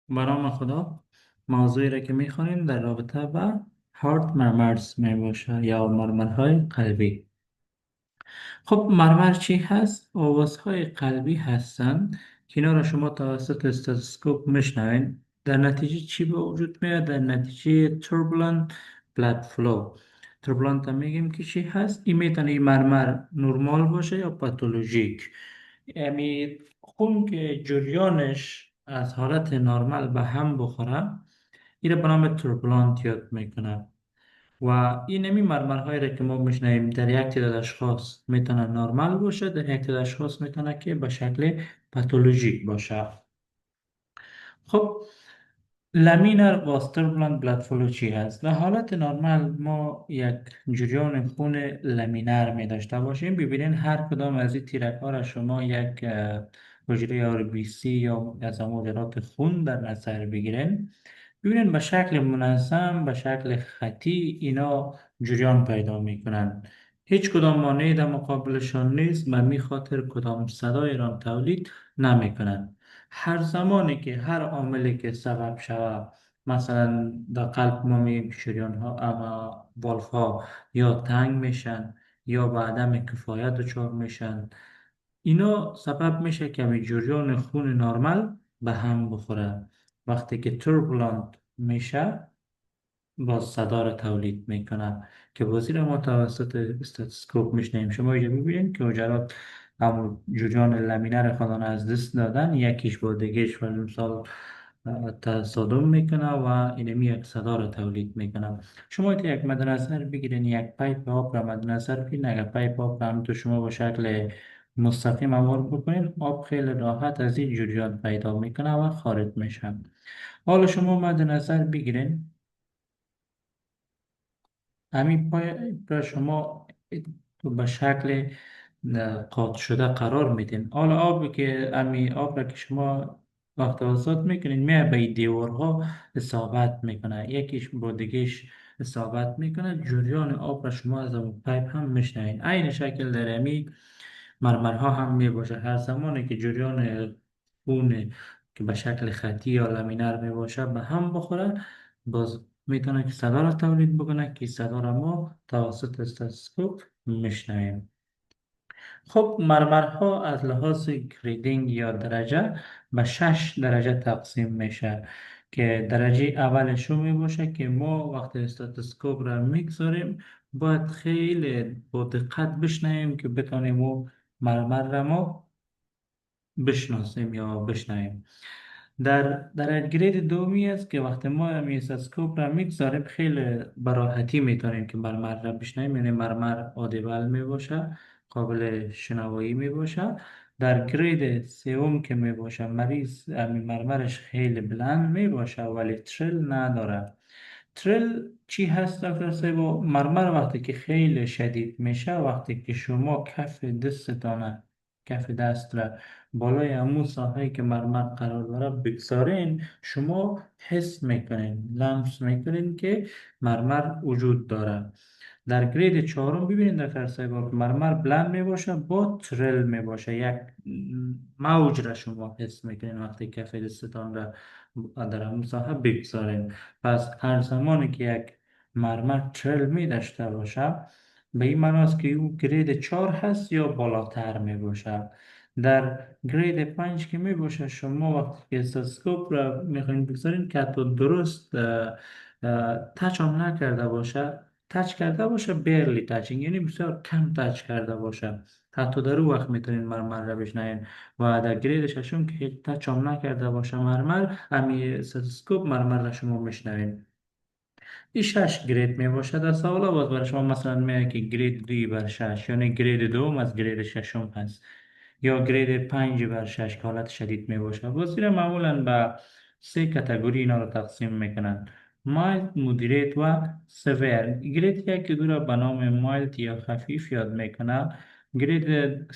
به نام خدا. موضوعی را که میخوانیم در رابطه با هارت مرمرز می باشه یا مرمرهای قلبی. خب مرمر چی هست؟ آوازهای قلبی هستند که اینا را شما توسط استتوسکوپ میشنوین. در نتیجه چی به وجود میاد؟ در نتیجه turbulent blood flow. توربولانت هم میگیم که چی هست؟ این میتونه این مرمر نرمال باشه یا پاتولوژیک. یعنی خون که جریانش از حالت نرمال به هم بخوره، این را به نام توربولانت یاد میکنه. و این نمی مرمرهایی را که ما میشنیم در یک تعداد اشخاص میتونه نرمال باشه، در یک تعداد اشخاص میتونه که به شکل پاتولوژیک باشه. خب لامینر واستربلند بلاد فلو چی هست؟ در حالت نرمال ما یک جریان خون لامینر می داشته باشیم. ببینید هر کدام از این تیرک ها را شما یک حجره RBC یا از مجرات خون در نظر بگیرین. ببینید به شکل منظم، به شکل خطی اینا جریان پیدا میکنن. هیچ کدام مانعی در مقابلشان نیست و می خاطر کدام صدای را تولید نمیکنن. هر زمانی که هر عاملی که سبب شود، مثلا در قلب ما می شریان ها اما والف ها یا تنگ میشن یا به عدم کفایت دچار میشن، اینا سبب میشه که می جریان خون نرمال به هم بخوره. وقتی که توربولانت میشه باز صدا را تولید میکنه که بازی را ما توسط استاتوسکوپ میشنیم. شما اینجا میبینید که حجرات همون جریان لامینر خودان از دست دادن، یکیش با دیگهش و مثال تصادم میکنه و اینمی یک صدا را تولید میکنه. شما ایت یک مد نظر بگیرین، یک پایپ آب را مد نظر بگیرین. اگر پایپ آب را هم تو شما با شکل مستقیم عبور بکنین، آب خیلی راحت از این جریان پیدا میکنه و خارج میشه. حالا شما مد نظر بگیرین همین پای را شما تو به شکل قاط شده قرار میدین. حالا آبی که همین آب را که شما وقت آزاد میکنین میه به این دیوارها اصابت میکنه، یکیش با دیگهش اصابت میکنه. جریان آب را شما از اون پایپ هم میشنوین. عین شکل در همین مرمرها هم میباشه. هر زمانی که جریان خون که به شکل خطی یا لامینر میباشه به هم بخوره، باز میتونه که صدا را تولید بکنه که صدا را ما توسط استاتوسکوپ میشنویم. خب مرمرها از لحاظ گریدینگ یا درجه به 6 درجه تقسیم میشه که درجه اولشو می باشه که ما وقتی استاتوسکوپ را میگذاریم باید خیلی با دقت بشنویم که بتونیم و مرمر را ما بشناسیم یا بشنویم. در گرید دومی است که وقتی ما میزاسکوپ را میگذاریم خیلی براحتی میتونیم که مرمر را بشنویم، یعنی مرمر آدیبل می باشه، قابل شنوایی می باشه. در گرید سوم که می باشه مریض مرمرش خیلی بلند می باشه ولی ترل نداره. ترل چی هست دکتر سیبا؟ مرمر وقتی که خیلی شدید میشه، وقتی که شما کف دست را بالای همون ساحه‌ای که مرمر قرار داره بگذارین، شما حس میکنین، لمس میکنین که مرمر وجود داره. در گرید چهارم ببینید در سایبان مرمر بلند می باشه با ترل می باشه، یک موج را شما حس میکنین وقتی کف دستتان را در همون ساحه بگذارین. پس هر زمانی که یک مرمر ترل می داشته باشه، به این معنی است که او گرید 4 هست یا بالاتر می باشه. در گرید 5 که می باشه، شما وقتی که استاتوسکوپ را میخواین بگذارین که حتی درست تچ هم نکرده باشه، تچ کرده باشه بیرلی تچینگ، یعنی بسیار کم تچ کرده باشه، حتی در اون وقت میتونین مرمر را بشنوین. و در گرید ششم که هیچ تچ هم نکرده باشه مرمر، امی استاتوسکوپ مرمر را شما میشنوین. این 6 گرید می باشد. در سوال باز برای شما مثلا میگه که گرید 2/6 یعنی گرید دوم از گرید ششم هست، یا گرید 5/6 که حالت شدید می باشه. باز زیر معمولا به 3 کاتگوری اینا رو تقسیم میکنن: مایلد، مودریت و سویر. گرید یک که دو را به نام مایلد یا خفیف یاد میکنن، گرید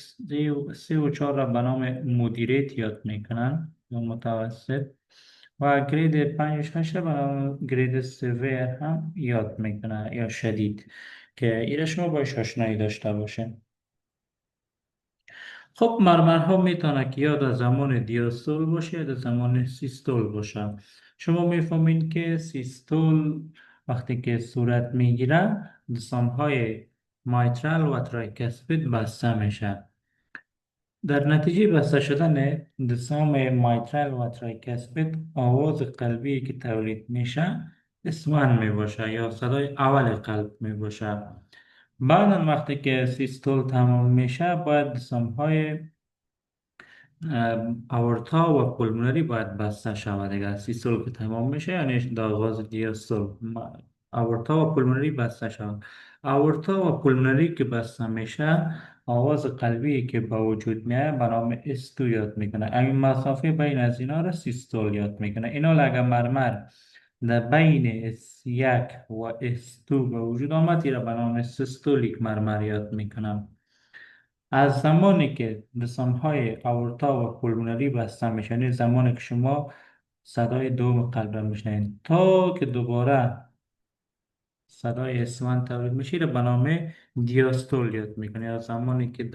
3 و 4 را به نام مودریت یاد میکنن یا متوسط، و گرید 5 و 6 و گرید سویر هم یاد میکنه یا شدید، که ایره شما باش آشنایی داشته باشه. خب مرمرها میتونه که یا در زمان دیاستول باشه یا در زمان سیستول باشه. شما میفهمین که سیستول وقتی که صورت میگیره دسامهای مایترال و ترایکسپید بسته میشه. در نتیجه بسته شدن دسام مایترال و ترایکسپید آواز قلبی که تولید میشه اسوان می باشه یا صدای اول قلب می باشه. بعدا وقتی که سیستول تمام میشه باید دسام های آورتا و پولمونری باید بسته شود. اگر سیستول که تمام میشه یعنی در آغاز دیاستول آورتا و پولمونری بسته شود. آورتا و پولمونری که بسته میشه آواز قلبی که با وجود میاد به نام استو یاد میکنه. این مسافه بین از اینا را سیستول یاد میکنه. اینا اگر مرمر در بین اس1 و اس2 به وجود آمد را به نام سیستولیک مرمر یاد میکنم. از زمانی که های آورتا و پولمونری بسته میشه، یعنی زمانی که شما صدای دوم قلب را میشنید تا که دوباره صدای اسمن تولید میشه را به نام دیاستول یاد میکنه. از زمانی که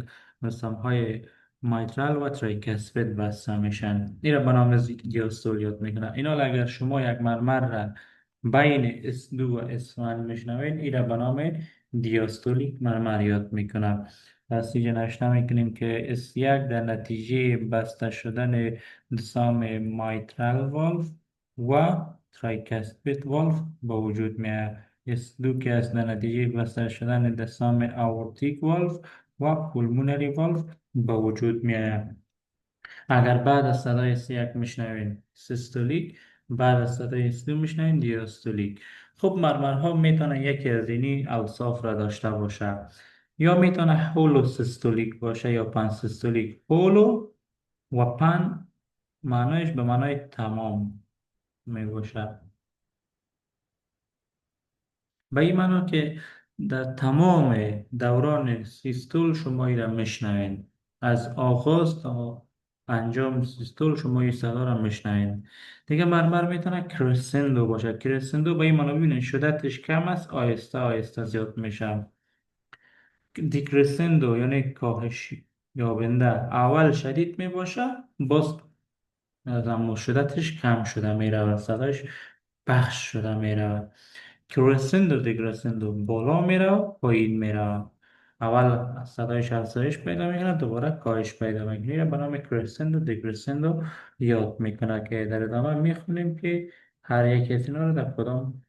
های مایترال و تریکسپید بسته میشن این را به نام دیاستول یاد میکنه. اینا اگر شما یک مرمر را بین اس2 و اس1 میشنوید این را به نام دیاستولیک مرمر یاد میکنه. پس اینجا نشنا میکنیم که اس1 در نتیجه بسته شدن دسام مایترال والف و تریکسپید والف با وجود میاد. اس2 که از در نتیجه بسته شدن دسام آورتیک والف و پولمونری والف با وجود میاد. اگر بعد از صدای اس1 میشنوین سیستولیک، بعد از صدای اس2 میشنوین دیاستولیک. خب مرمرها میتونه یکی از اینی اوصاف را داشته باشه، یا میتونه هولو سیستولیک باشه یا پن سیستولیک. هولو و پن معنایش به معنای تمام می باشه. به این معنا که در تمام دوران سیستول شما این را میشنوین. از آغاز تا انجام سیستول شما این صدا را میشنوین. دیگه مرمر میتونه کرسندو باشه. کرسندو به این معنا ببینید شدتش کم است، آهسته آهسته زیاد میشه. دیکرسندو یعنی کاهش یابنده، اول شدید می باشه باز اما شدتش کم شده می رود، صدایش بخش شده می رود. کرسندو دیکرسندو بالا می رود پایین می رود، اول صدایش افزایش پیدا می کنه دوباره کاهش پیدا می کنه. به نام کرسندو دیکرسندو یاد می کنه که در ادامه می خونیم که هر یک از اینا رو در کدام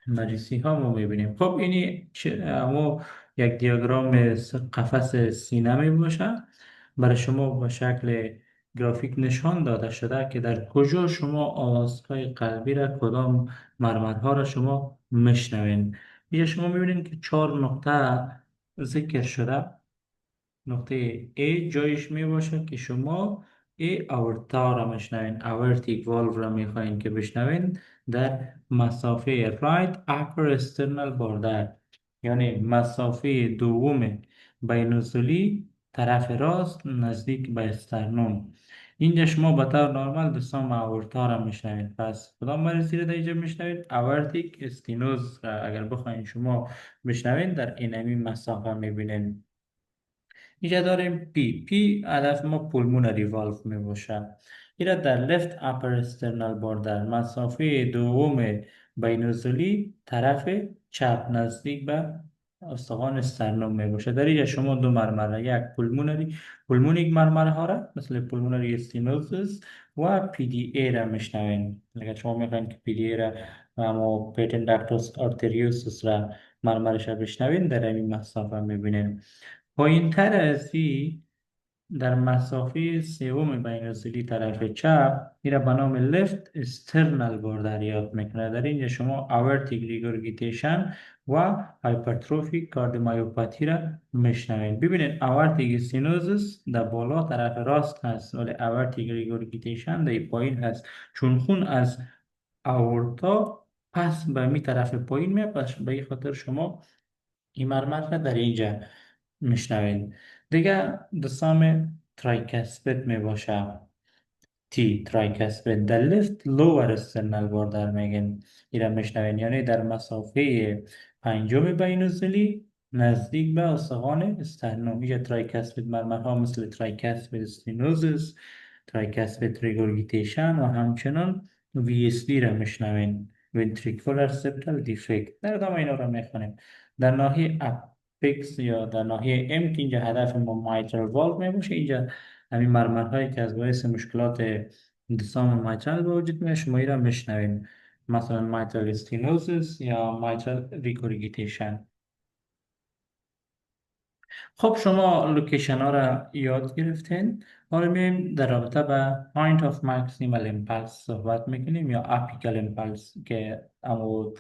مجلسی ها ما میبینیم. خب اینی ما یک دیاگرام قفس سینه می باشه. برای شما با شکل گرافیک نشان داده شده که در کجا شما آوازهای قلبی را کدام مرمرها را شما میشنوین. اینجا شما میبینید که 4 نقطه ذکر شده. نقطه A جایش می باشه که شما ای آورتا را میشنوین، آورتیک والو را میخواین که بشنوین در مسافه right upper external border، یعنی مسافه دوم بینوزولی طرف راست نزدیک به استرنوم. اینجا شما به طور نرمال دستان آورتا را میشنوید. پس کدام مریضی را در اینجا میشنوید؟ آورتیک استینوز را اگر بخواین شما بشنوید در اینمی مسافه میبینید. اینجا داریم پی هدف ما پولمونری والف می باشه. ایرا در left upper external border مسافه دوم بینوزولی طرف چپ نزدیک به استخوان استرنوم می باشه. در اینجا شما دو مرمره، یک پولمونیک مرمره ها را مثل پولمونری استینوزس و پی دی ای را میشنوین. اگر شما میخواین که پی دی ای را اما پیتن داکتوس آرتریوسس را مرمرش را بشنوین در این مسافه میبینین. پایین تر از این در مسافه سوم بین‌النهری طرف چپ این را به نام left external border یاد میکنه. در اینجا شما aortic regurgitation و hypertrophic cardiomyopathy را میشنوید. ببینید aortic stenosis در بالا طرف راست هست ولی aortic regurgitation در پایین هست، چون خون از آورتا پس به می طرف پایین میاد. پس به این خاطر شما این مرمر را در اینجا میشنوید. دیگه دسام ترایکسپید می باشه. تی ترایکسپید در لفت لور استرنال بوردر میگن ایرا میشنوین، یعنی در مسافه پنجم بینوزلی نزدیک به استخوان استرنوم. اینجا ترایکاسپید مرمرها مثل ترایکاسپید استینوزس، ترایکاسپید ریگورگیتیشن و همچنان VSD را میشنوین، ventricular septal defect. در ادامه اینا را میخونیم. در ناحیه اپیکس یا در ناحیه ام که اینجا هدف ما مایترال والو می باشه، اینجا همین مرمرهایی که از باعث مشکلات انتصاب مایترال به وجود میاد شما این را میشنوین، مثلا مایترال استینوزس یا مایترال ریگورگیتیشن. خب شما لوکیشن ها را یاد گرفتین. حالا میایم در رابطه با point of maximal impulse صحبت میکنیم یا apical impulse، که اما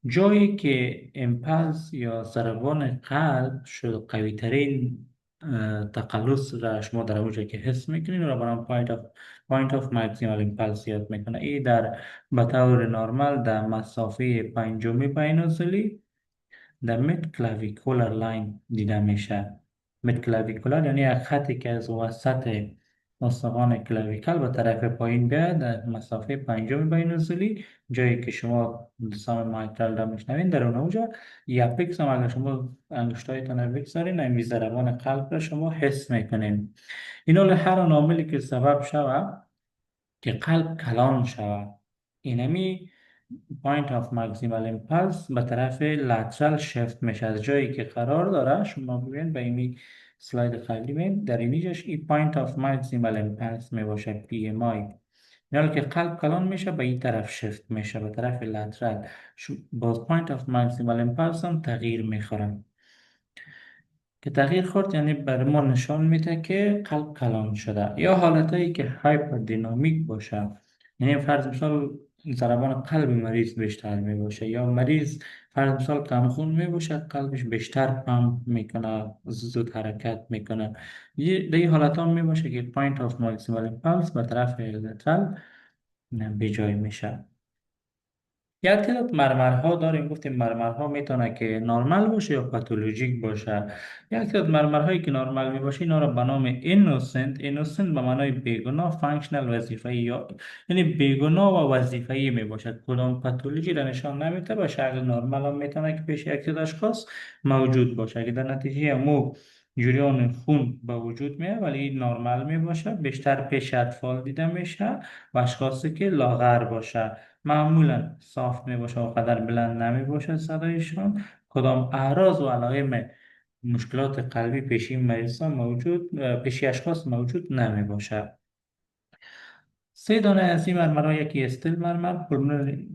جایی که امپلس یا ضربان قلب شد قوی ترین تقلص را شما در اونجا که حس میکنین را برام point of maximal impulse یاد میکنه. این در به طور نرمال در مسافه پنجمی بین‌الضلعی در مید کلاویکولر لاین دیده میشه. مید کلاویکولر یعنی یک خطی که از وسط استخوان کلاویکل به طرف پایین بیاد در مسافه پنجم بین الضلعی، جایی که شما سام مایترال را میشنوین در اونجا یا پیکس هم اگر شما انگشتایتان رو بگذارین این ضربان قلب را شما حس میکنین. اینا هر عاملی که سبب شود که قلب کلان شود، اینمی پوینت آف ماکسیمال امپلس به طرف لاترال شفت میشه. از جایی که قرار داره شما ببینید به این سلاید قبلی ببینید در اینجاش این پوینت آف ماکسیمال امپلس می باشه، پی ام آی. یعنی که قلب کلان میشه به این طرف شفت میشه به طرف لاترال، باز پوینت آف ماکسیمال امپلس هم تغییر میخوره. که تغییر خورد یعنی بر ما نشان میده که قلب کلان شده. یا حالتهایی که هایپردینامیک باشه، یعنی فرض مثال ضربان قلب مریض بیشتر می باشه، یا مریض فرض مثال کم خون می باشه قلبش بیشتر پمپ میکنه، زود حرکت میکنه. یه حالت ها می باشه که پوینت آف ماکسیمال پالس به طرف لترال به جای میشه. یک تعداد مرمرها داریم، گفتیم مرمرها میتونه که نرمال باشه یا پاتولوژیک باشه. یک تعداد مرمرهایی که نرمال می باشه اینا رو به نام اینوسنت به معنای بیگناه، فانکشنال وظیفه‌ای، یا یعنی بیگناه و وظیفه‌ای می باشه. کدام پاتولوژی را نشان نمیده. به شکل نرمال هم میتونه که پیش یک تعداد اشخاص موجود باشه که در نتیجه مو جریان خون به وجود میاد، ولی نرمال می باشه. بیشتر پیش اطفال دیده میشه و اشخاصی که لاغر باشه. معمولا صاف می باشه و قدر بلند نمی باشه صدایشان. کدام اعراض و علائم مشکلات قلبی پیشی مریضان پیشی اشخاص موجود نمی باشه. سه دانه از این مرمرها، یکی استیل مرمر،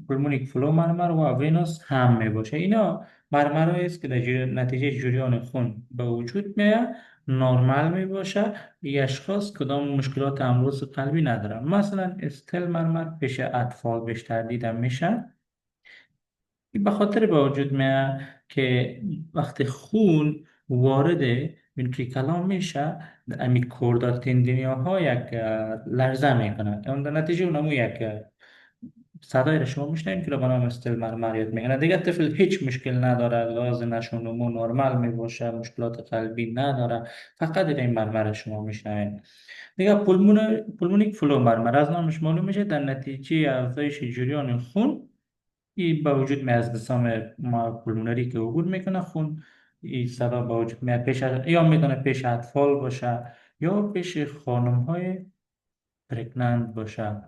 پلمونیک فلو مرمر و وینوس هم می باشه. اینا مرمرهایی است که در نتیجه جریان خون به وجود میاد، نرمال می باشه. ای اشخاص کدام مشکلات امراض قلبی ندارن. مثلا استیل مرمر پیش اطفال بیشتر دیده میشه. این به خاطر به وجود میاد که وقتی خون وارد ventricle میشه، امی کوردا تندینیا ها یک لرزه میکنه. اون در نتیجه اونمو یک صدای را شما میشنوید که رو به نام استل مرمریت میگن. دیگه طفل هیچ مشکل نداره، لاز نشون نمو نرمال میباشه، مشکلات قلبی نداره، فقط این مرمر شما میشنوید. دیگه پولمونیک فلو مرمر از نامش معلوم میشه در نتیجه افزایش جریان خون این با وجود می از جسام ما پولمونری که عبور میکنه خون، این صدا با وجود می پیش یا میتونه پیش اطفال باشه یا پیش خانم های پرگنانت باشه.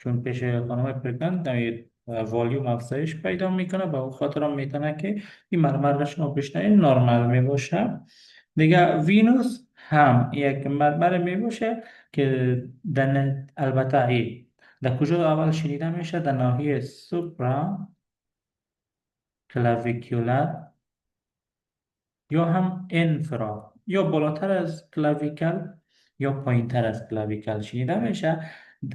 چون پیش خانم های پرگنانت والیوم افزایش پیدا میکنه، به اون خاطر هم میتونه که این مرمرشون رو بیشتر نرمال می باشه. دیگه وینوس هم یک مرمر می باشه که البته ای در کجا اول شنیده میشه؟ در ناحیه سوپرا کلاویکولر یا هم انفرا، یا بالاتر از کلاویکل یا پایینتر از کلاویکل شنیده میشه.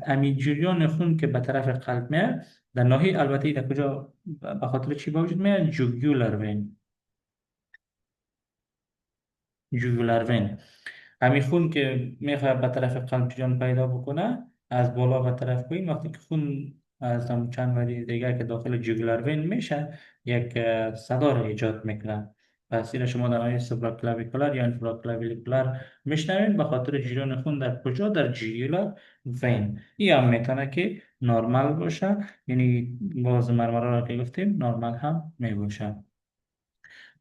امی جریان خون که به طرف قلب میاد در ناحیه، البته در کجا به خاطر چی با وجود میاد؟ جوگولار وین. همین خون که میخواد به طرف قلب جریان پیدا بکنه از بالا به طرف پایین، وقتی که خون از هم چند وری دیگه که داخل جوگولار وین میشه یک صدا را ایجاد میکنه. پس این شما در آیه سوپراکلاویکولار یا انفراکلاویکولار میشنوید به خاطر جریان خون در کجا؟ در جوگولار وین. این هم میتونه که نرمال باشه، یعنی باز مرمرا را که گفتیم نرمال هم میباشه.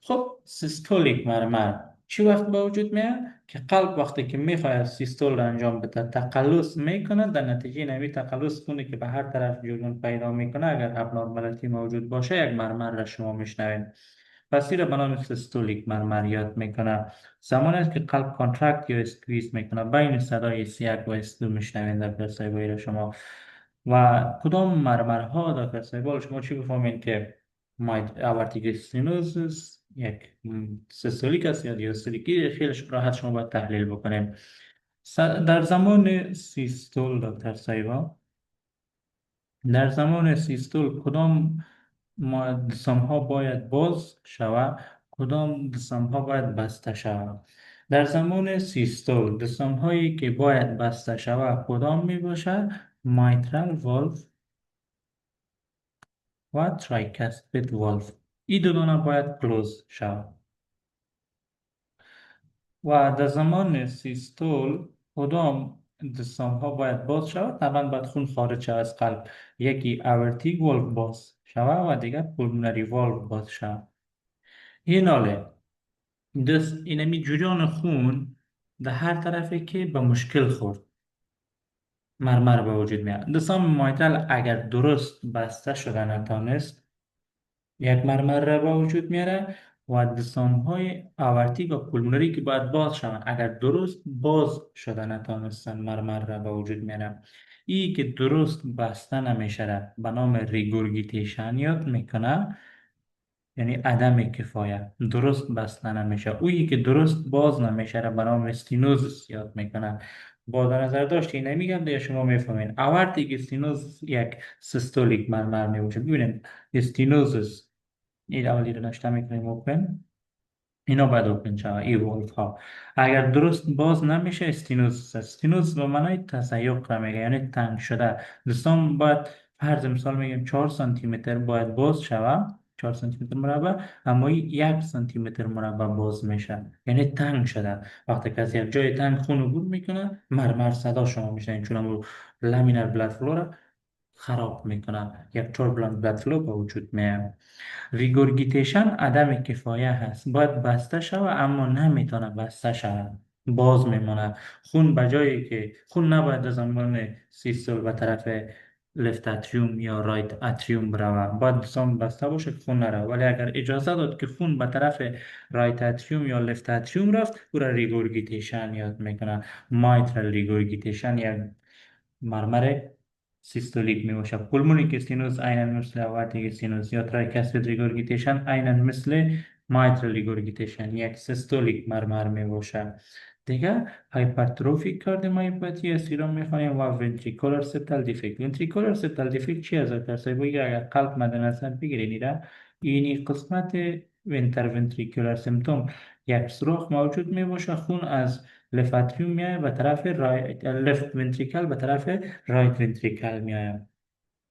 خب سیستولیک مرمر چی وقت به وجود میاد که قلب وقتی که میخواد سیستول را انجام بده تقلص میکنه، در نتیجه نمی تقلص خونی که به هر طرف جلون پیدا میکنه اگر ابنورمالیتی موجود باشه یک مرمر را شما میشنوید. پس این را به نام سیستولیک مرمر یاد میکنه. زمانی است که قلب کانترکت یا اسکویز میکنه بین صدای S1 و S2 میشنوید دکتر سایبایی را شما. و کدام مرمرها دکتر سایبال شما چی بفهمید که aortic stenosis یک سیستولیک است یا دیاستولیکی، خیلی راحت شما باید تحلیل بکنیم. در زمان سیستول دکتر سایبا، در زمان سیستول کدام دسم ها باید باز شود، کدام دسم ها باید بسته شود؟ در زمان سیستول دسم هایی که باید بسته شود کدام می باشد؟ mitral valve و tricuspid valve. این دو دانه باید کلوز شود. و در زمان سیستول کدام دستان ها باید باز شود؟ طبعا باید خون خارج شود از قلب. یکی اورتیک والو باز شود و دیگر پولمونری والو باز شود. این حاله دست اینمی جریان خون در هر طرفی که به مشکل خورد مرمر به وجود میاد. دستان مایتل اگر درست بسته شده نتانست یک مرمر را به وجود میاره و دسامهای آورتیک و پولمونری که باید باز شوند اگر درست باز شده نتانستن مرمر را به وجود میاره. ای که درست بسته نمیشه به نام ریگورگیتیشن یاد میکنه، یعنی عدم کفایت، درست بسته نمیشه. اویی که درست باز نمیشه را به نام استینوزس یاد میکنه. با در نظر داشت این نمیگم دیگه شما میفهمین آورتیک استینوزس یک سیستولیک مرمر میباشه. ببینید استینوزس این اولی رو نشته میکنیم اوپن، اینا باید اوپن شود ای والف ها. اگر درست باز نمیشه استینوز. استینوز به معنای تضیق را میگه، یعنی تنگ شده. دوستان باید فرض مثال میگیم 4 سانتی متر باید باز شود، 4 سانتی متر مربع، اما 1 سانتی متر مربع باز میشه یعنی تنگ شده. وقتی که از یک جای تنگ خون عبور میکنه مرمر صدا شما میشه، چون امرو لامینر بلاد فلو را خراب میکنه، یک توربولنت بلاد فلو به وجود میاد. ریگورگیتیشن عدم کفایه هست، باید بسته شود اما نمیتونه بسته شود، باز میمونه. خون به جایی که خون نباید از زمان سیستول به طرف لفت اتریوم یا رایت اتریوم بروه، باید دستان بسته باشه که خون نره. ولی اگر اجازه داد که خون به طرف رایت اتریوم یا لفت اتریوم رفت او را ریگورگیتیشن یاد میکنه. مایترال ریگورگیتیشن یک مرمر سیستولیک می باشد. پولمونیک استینوز عینا مثل آورتیک استینوز یا ترایکاسپید ریگورگیتیشن عینا مثل مایترال ریگورگیتیشن یک سیستولیک مرمر می باشد. دیگه هایپرتروفیک کاردیومایوپاتی سیروم میخوانیم و ونتریکولار سپتال دیفکت. ونتریکولار سپتال دیفکت چی از درسای بگی اگر قلب مد نظر بگیرید اینی قسمت ونتریکولار سیمتوم یک سوراخ موجود می باشه، خون از لفت اتریوم میاد به طرف لفت ونتریکل به طرف رایت ونتریکل میاد.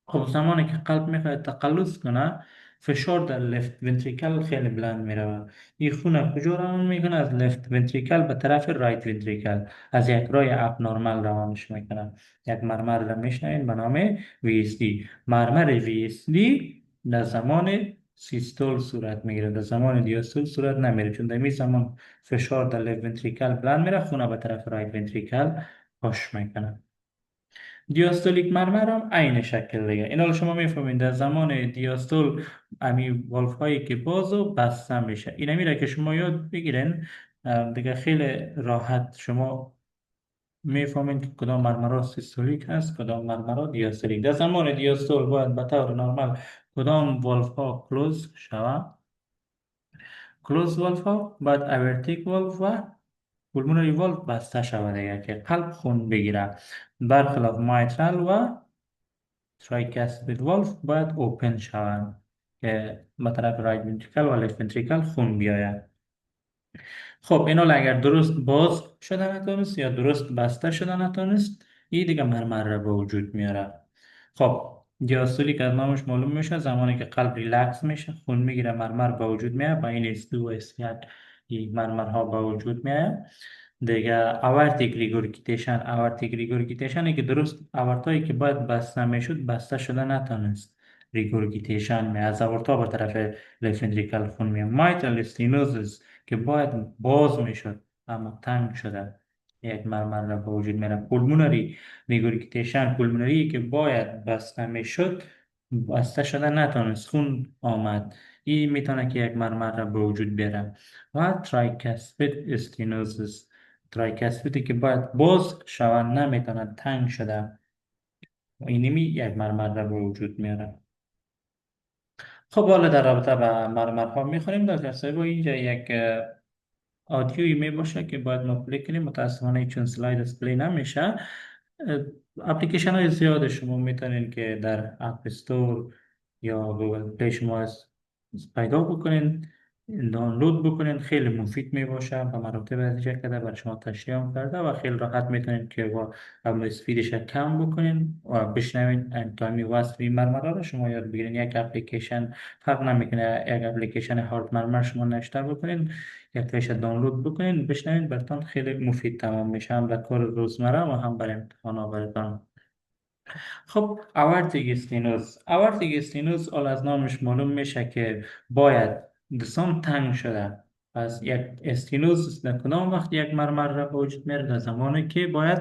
خب زمانی که قلب میخواد تقلص کنه فشار در لفت ونتریکل خیلی بلند میره. این خون کجا روان میکنه؟ از لفت ونتریکل به طرف رایت ونتریکل، از یک رای اپ نورمال روانش میکنه. یک مرمر را میشنوید به نام VSD. مرمر VSD در زمان سیستول صورت میگیره، در زمان دیاستول صورت نمیره، چون در این زمان فشار در لفت ونتریکل بلند میره، خون به طرف رایت ونتریکل پاش میکنه. دیاستولیک مرمر هم عین شکل دیگه. اینا رو شما میفهمید در زمان دیاستول امی والف هایی که باز و بسته میشه. این میره که شما یاد بگیرین دیگه خیلی راحت شما میفهمید که کدام مرمرها سیستولیک هست کدام مرمرها دیاستولیک. در زمان دیاستول باید به طور نرمال کدام والف ها کلوز شود، کلوز والف ها بعد اورتیک والف و پولمونری والف بسته شود دیگه که قلب خون بگیره. برخلاف مایترال و ترایکاسپید والف باید اوپن شوند که به طرف رایت ونتریکل و لفت ونتریکل خون بیاید. خب اینا اگر درست باز شده نتونست یا درست بسته شده نتونست این دیگه مرمر را به وجود میاره. خب دیاستولی که از نامش معلوم میشه زمانی که قلب ریلکس میشه خون میگیره مرمر به وجود میاد، با این S2 و S1 این مرمرها به وجود میاد دیگه. آورتیک ریگورگیتیشن که درست آورتایی که باید بسته میشد بسته شده نتونست، ریگورگیتیشن می از اورتا به طرف لفندریکال خون می مایترال استینوزس که باید باز میشد اما تنگ شده، یک مرمر را به وجود میره. پولمونری ریگورگیتیشن، پولمونری که باید بسته میشد بسته شده نتونست، خون آمد، این میتونه که یک مرمر را به وجود بیاره. و ترایکسپید استینوزس، ترایکسپیدی که باید باز شود نمیتونه، تنگ شده، اینمی یک مرمر را به وجود میاره. خب حالا در رابطه با مرمرها میخونیم دکتر صاحب، اینجا یک آدیویی می باشه که باید ما پلی کنیم، متاسفانه چون سلاید اسپلی نمیشه. اپلیکیشن های زیاد شما میتونین که در اپ استور یا گوگل پلی شما پیدا بکنین، دانلود بکنین، خیلی مفید می باشه، به مراتب نتیجه کرده بر شما تشریح هم کرده و خیلی راحت میتونین که با اسپیدش کم بکنین و بشنوین انتامی وصف این مرمره رو شما یاد بگیرین. یک اپلیکیشن فرق نمیکنه، یک اپلیکیشن هارد مرمر شما نشته بکنین، یک تایش دانلود بکنین بشنوین، براتون خیلی مفید تمام میشه، هم در کار روزمره و هم بر امتحان براتون. خب آورتیک استینوز، آورتیک استینوز اول از نامش معلوم میشه که باید دسان تنگ شده. پس یک استینوز در کدام وقت یک مرمر را به وجود میاره؟ در زمانی که باید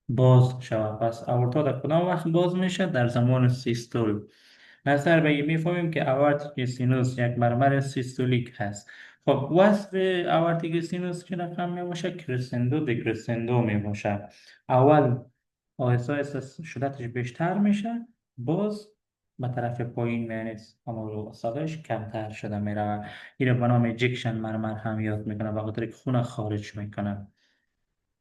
باز شود. پس آورتا در کدام وقت باز میشه؟ در زمان سیستول. نظر به این میفهمیم که آورتیک استینوز یک مرمر سیستولیک هست. خب وصف آورتیک استینوز چه رقم می باشه؟ کرسندو دکرسندو می باشه. اول آهسته آهسته شدتش بیشتر میشه، باز به طرف پایین میانست اما صداش کمتر شده میره. این رو به نام اجکشن مرمر هم یاد میکنه، به خاطر که خون خارج میکنه.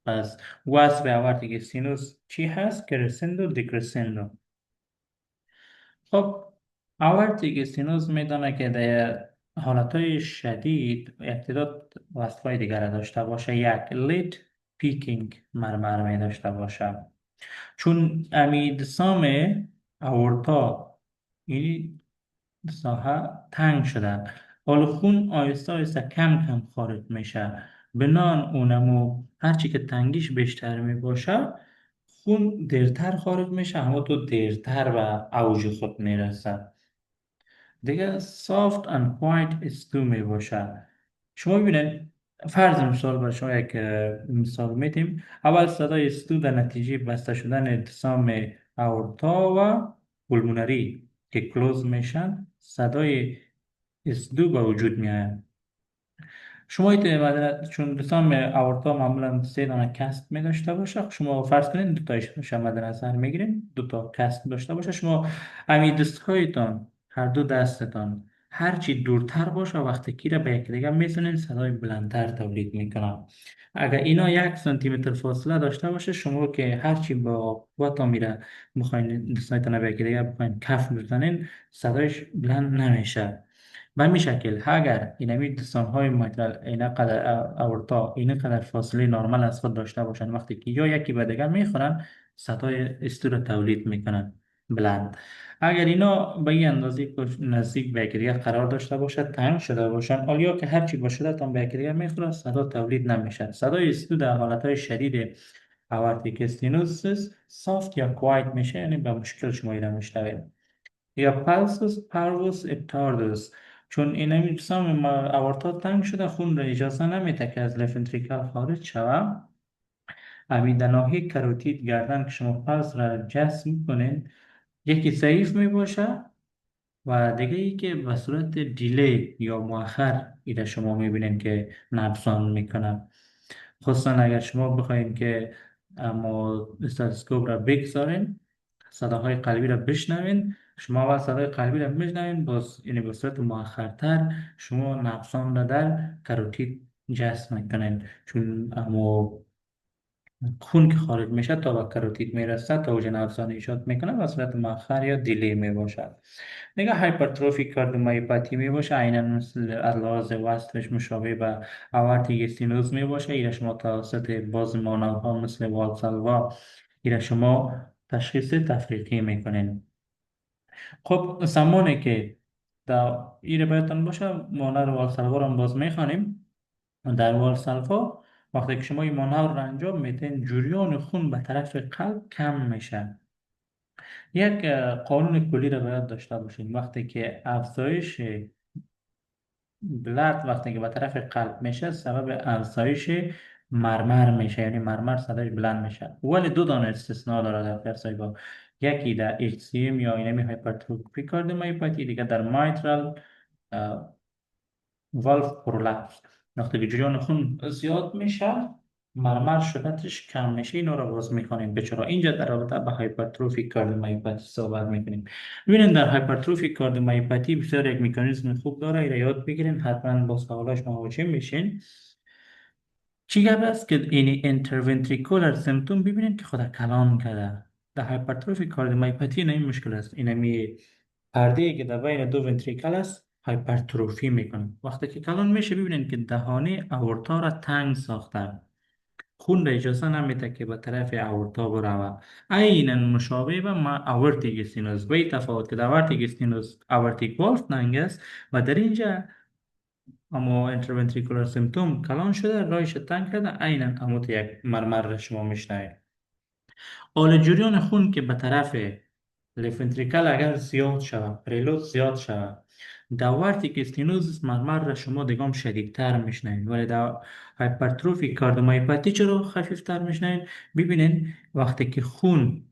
پس وصف آورتیک استینوز چی هست؟ کرسندو دکرسندو. خب آورتیک استینوز میدانه که در حالتهای شدید اعتداد وصفهای دیگر داشته باشه. یک لیت پیکینگ مرمر می داشته باشه، چون امید سام اورتا این ساحه تنگ شده، حال خون آیسته آیسته کم کم خارج میشه، بنان اونمو هرچی که تنگیش بیشتر می باشه خون دیرتر خارج میشه، اما تو دیرتر به اوج خود میرسه. دیگه soft and quiet استو می باشه. شما ببینید، فرض مثال برای شما یک مثال میتیم. اول صدای استو در نتیجه بسته شدن اتصام اورتا و پولمونری که کلوز میشن، صدای استو به وجود میاد. شما چون رسام آورتا معمولا سه دانه کست می داشته باشه، شما فرض کنید دو تایش باشه مد نظر میگیریم، دو تا کست داشته باشه. شما امی دستهایتان، هر دو دستتان هرچی دورتر باشه وقتی کی را به یکی دیگه میزنین صدای بلندتر تولید میکنه. اگر اینا 1 سانتی متر فاصله داشته باشه، شما که هرچی با قوت میره میخواین دستایتان به یکی دیگه بخواین کف بزنین، صدایش بلند نمیشه. به همین شکل اگر اینمی دستانهای مایترال اینا قدر اورتا این قدر فاصله نرمال از خود داشته باشن، وقتی که یا یکی به دیگر میخورن صدای استو را تولید میکنن بلند. اگر اینا به این اندازه نزدیک به یکدیگر قرار داشته باشد، تنگ شده باشن، آلیا که هرچی با شدت هم به یکدیگر میخورن صدا تولید نمیشه. صدای استو در حالتهای شدید آورتیک استینوزیس سافت یا کوایت میشه، یعنی به مشکل شما اینا میشنوید. یا پالسوس پاروس ابتاردوس، چون این اجسام آورتا تنگ شده، خون را اجازه نمیده که از لفنتریکال خارج شود. امی در ناحیه کروتید گردن که شما پلس را جسم کنین، یکی ضعیف می باشه و دیگه ای که به صورت دیلی یا مؤخر ایده شما میبینین که نبضان میکنه. خصوصا اگر شما بخواین که اما استاتوسکوپ را بگذارین، صداهای قلبی را بشنوین، شما اول صدای قلبی را بشنوین، باز یعنی به صورت مؤخرتر شما نبضان را در کروتید جذب میکنین، چون اما خون که خارج میشه تا به کروتید میرسه تا اوج نبضان ایجاد میکنه و صورت مؤخر یا دیلی میباشد. دیگه هایپرتروفی کاردیومایوپاتی می باشه، عیناً مثل لحاظ وصفش مشابه به آورتیک استینوز می باشه. ایره شما توسط باز مانورها مثل والسالوا ایره شما تشخیص تفریقی میکنین. خب زمانی که در ایره بایدتان باشه مانور والسالوا رو هم باز میخوانیم. در والسالوا وقتی که شما این مانور رو انجام میدین، جریان خون به طرف قلب کم میشه. یک قانون کلی را باید داشته باشیم. وقتی که افزایش بلد وقتی که به طرف قلب میشه، سبب افزایش مرمر میشه، یعنی مرمر صداش بلند میشه. ولی دو دانه استثناء داره در قیاس با، یکی در HCM یا اینمی هایپرتروفی کاردیومایوپاتی، دیگه در مایترال والف پرولپس. وقتی که جریان خون زیاد میشه، مرمر شدتش کم میشه، اینا رو باز میکنیم. به چرا اینجا در رابطه با هایپرتروفی کاردیومایوپاتی صحبت میکنیم. ببینید در هایپرتروفی کاردیومایوپاتی بسیار یک مکانیزم خوب داره، ایره یاد بگیرین، حتما با سوالاش مواجه میشین. چی گپ است که این انترونتریکولر سیمتوم ببینید که خود کلان کرده. در هایپرتروفی کاردیومایوپاتی این مشکل است، اینمی پرده ای که در بین دو ونتریکل است هایپرتروفی میکنه. وقتی که کلان میشه ببینید که دهانه اورتا را تنگ ساخته، خون را اجازه نمیده که به طرف اورتا بروه. عینا مشابه به اورتیک استینوس، به این تفاوت که در اورتیک استینوس اورتیک والف تنگ است و در اینجا اما انترونتریکولار سیمتوم کلان شده، رایش تنگ کرده، عینا همون یک مرمر را شما میشنوید. حال جریان خون که به طرف لفت ونتریکل اگر زیاد شود، پریلود زیاد شود، در ورتیک استینوزیس مرمر را شما دیگام شدیدتر میشنوید. ولی در هایپرتروفی کاردیومایوپاتی چرا خفیفتر میشنوید؟ ببینید وقتی که خون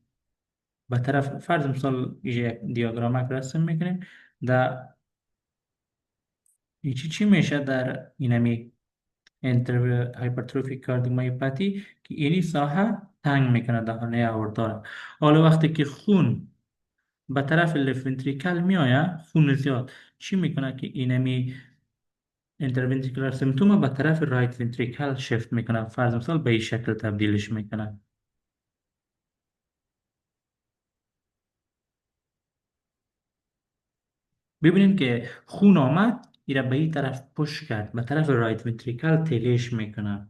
به طرف، فرض مثال یک دیاگرامک رسم میکنیم، در چی میشه در اینمی انتر هایپرتروفی کاردیومایوپاتی که اینی ساحه تنگ میکنه دهانه اورتا را. حالا وقتی که خون به طرف لفت ونتریکل میآید، خون زیاد چی میکنه که اینمی انترونتریکولار سیمتوم به طرف رایت ونتریکل شفت میکنه، فرض مثال به این شکل تبدیلش میکنه. ببینید که خون آمد ایره به این طرف پوش کرد، به طرف رایت ونتریکل تلیش میکنه.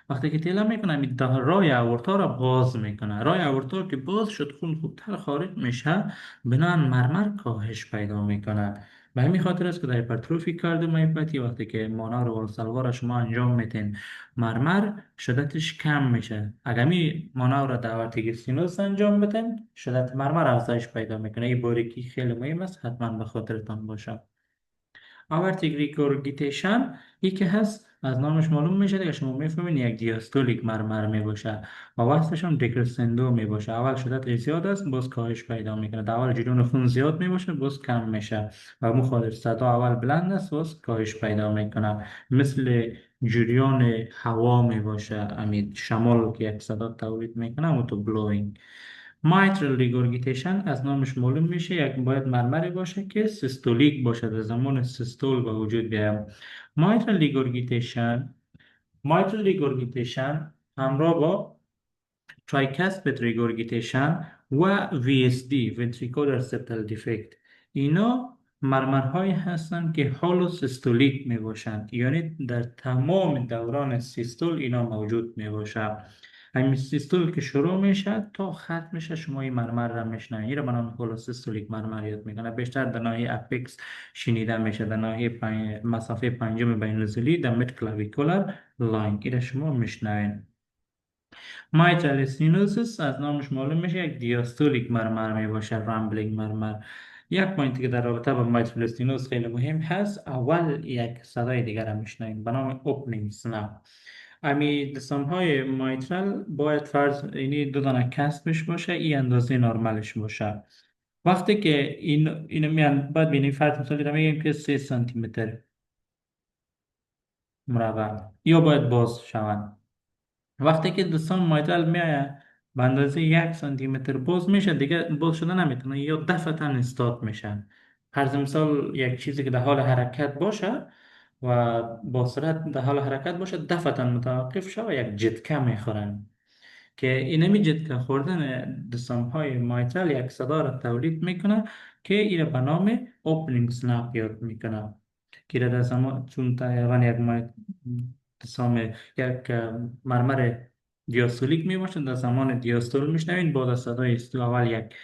وقتی که تیله میکنه می ده رای اورتا را باز میکنه. رای اورتا که باز شد، خون خوبتر خارج میشه، بنان مرمر کاهش پیدا میکنه. به همین خاطر است که در هایپرتروفی کاردیومایوپاتی وقتی که مانور و والسلوا شما انجام میتین، مرمر شدتش کم میشه. اگر می مانور را در آورتیک استینوس انجام بدین، شدت مرمر افزایش پیدا میکنه. این باریکی خیلی مهم است، حتما به خاطرتان باشه. آورتیک ریگورگیتیشن یکی هست، از نامش معلوم میشه دیگه، شما میفهمین یک دیاستولیک مرمر میباشه و وقتش هم دیکرسندو میباشه. اول شدت زیاد است، باز کاهش پیدا میکنه. در اول جریان خون زیاد میباشه، باز کم میشه و مخالف صدا اول بلند است، باز کاهش پیدا میکنه. مثل جریان هوا میباشه، امید شمال که یک صدا تولید میکنه، اما تو بلوینگ. مایترال ریگورگیتیشن از نامش معلوم میشه یک باید مرمری باشه که سیستولیک باشه، در زمان سیستول به وجود بیاید. مایترال ریگورگیتیشن مایترال ریگورگیتیشن همراه با ترایکاسپید ریگورگیتیشن و VSD ventricular septal defect، اینا مرمرهایی هستند که هولو سیستولیک می باشند، یعنی در تمام دوران سیستول اینا موجود می باشند. همین سیستول که شروع میشه تا ختم میشه شما این مرمر را میشنوید. این را به نام هولوسیستولیک مرمر یاد میکنه. بیشتر در ناحیه اپیکس شنیده میشه، در ناحیه مسافه پنجم بین نزولی در مید کلاویکولار لاین، این را شما میشنوید. مایترال استینوزیس از نامش معلوم میشه یک دیاستولیک مرمر می باشه، رامبلینگ مرمر. یک پوینتی که در رابطه با مایترال استینوز خیلی مهم هست، اول یک صدای دیگر را میشنوید به نام اوپنینگ سنپ. امی دسام های مایترال باید فرض اینی دو دانه کسبش باشه، این اندازه نرمالش باشه. وقتی که این میان باید بینیم، فرض مثال را میگیم که 3 سانتی متر مربع یا باید باز شوند. وقتی که دستان مایترال میآید به اندازه 1 سانتی متر باز میشه، دیگه باز شده نمیتونه یا دفعتا استاد میشن. فرض مثال یک چیزی که در حال حرکت باشه و با سرعت در حال حرکت باشه، دفعتا متوقف شه و یک جتکه میخورن. که اینمی جتکه خوردن دسام های مایترال یک صدا را تولید میکنه که این به نام اوپنینگ سنپ یاد میکنه. که در زمان چون تقریبا دسام یک مرمر دیاستولیک می باشد، در زمان دیاستول میشنوین، بعد از صدای استو اول یک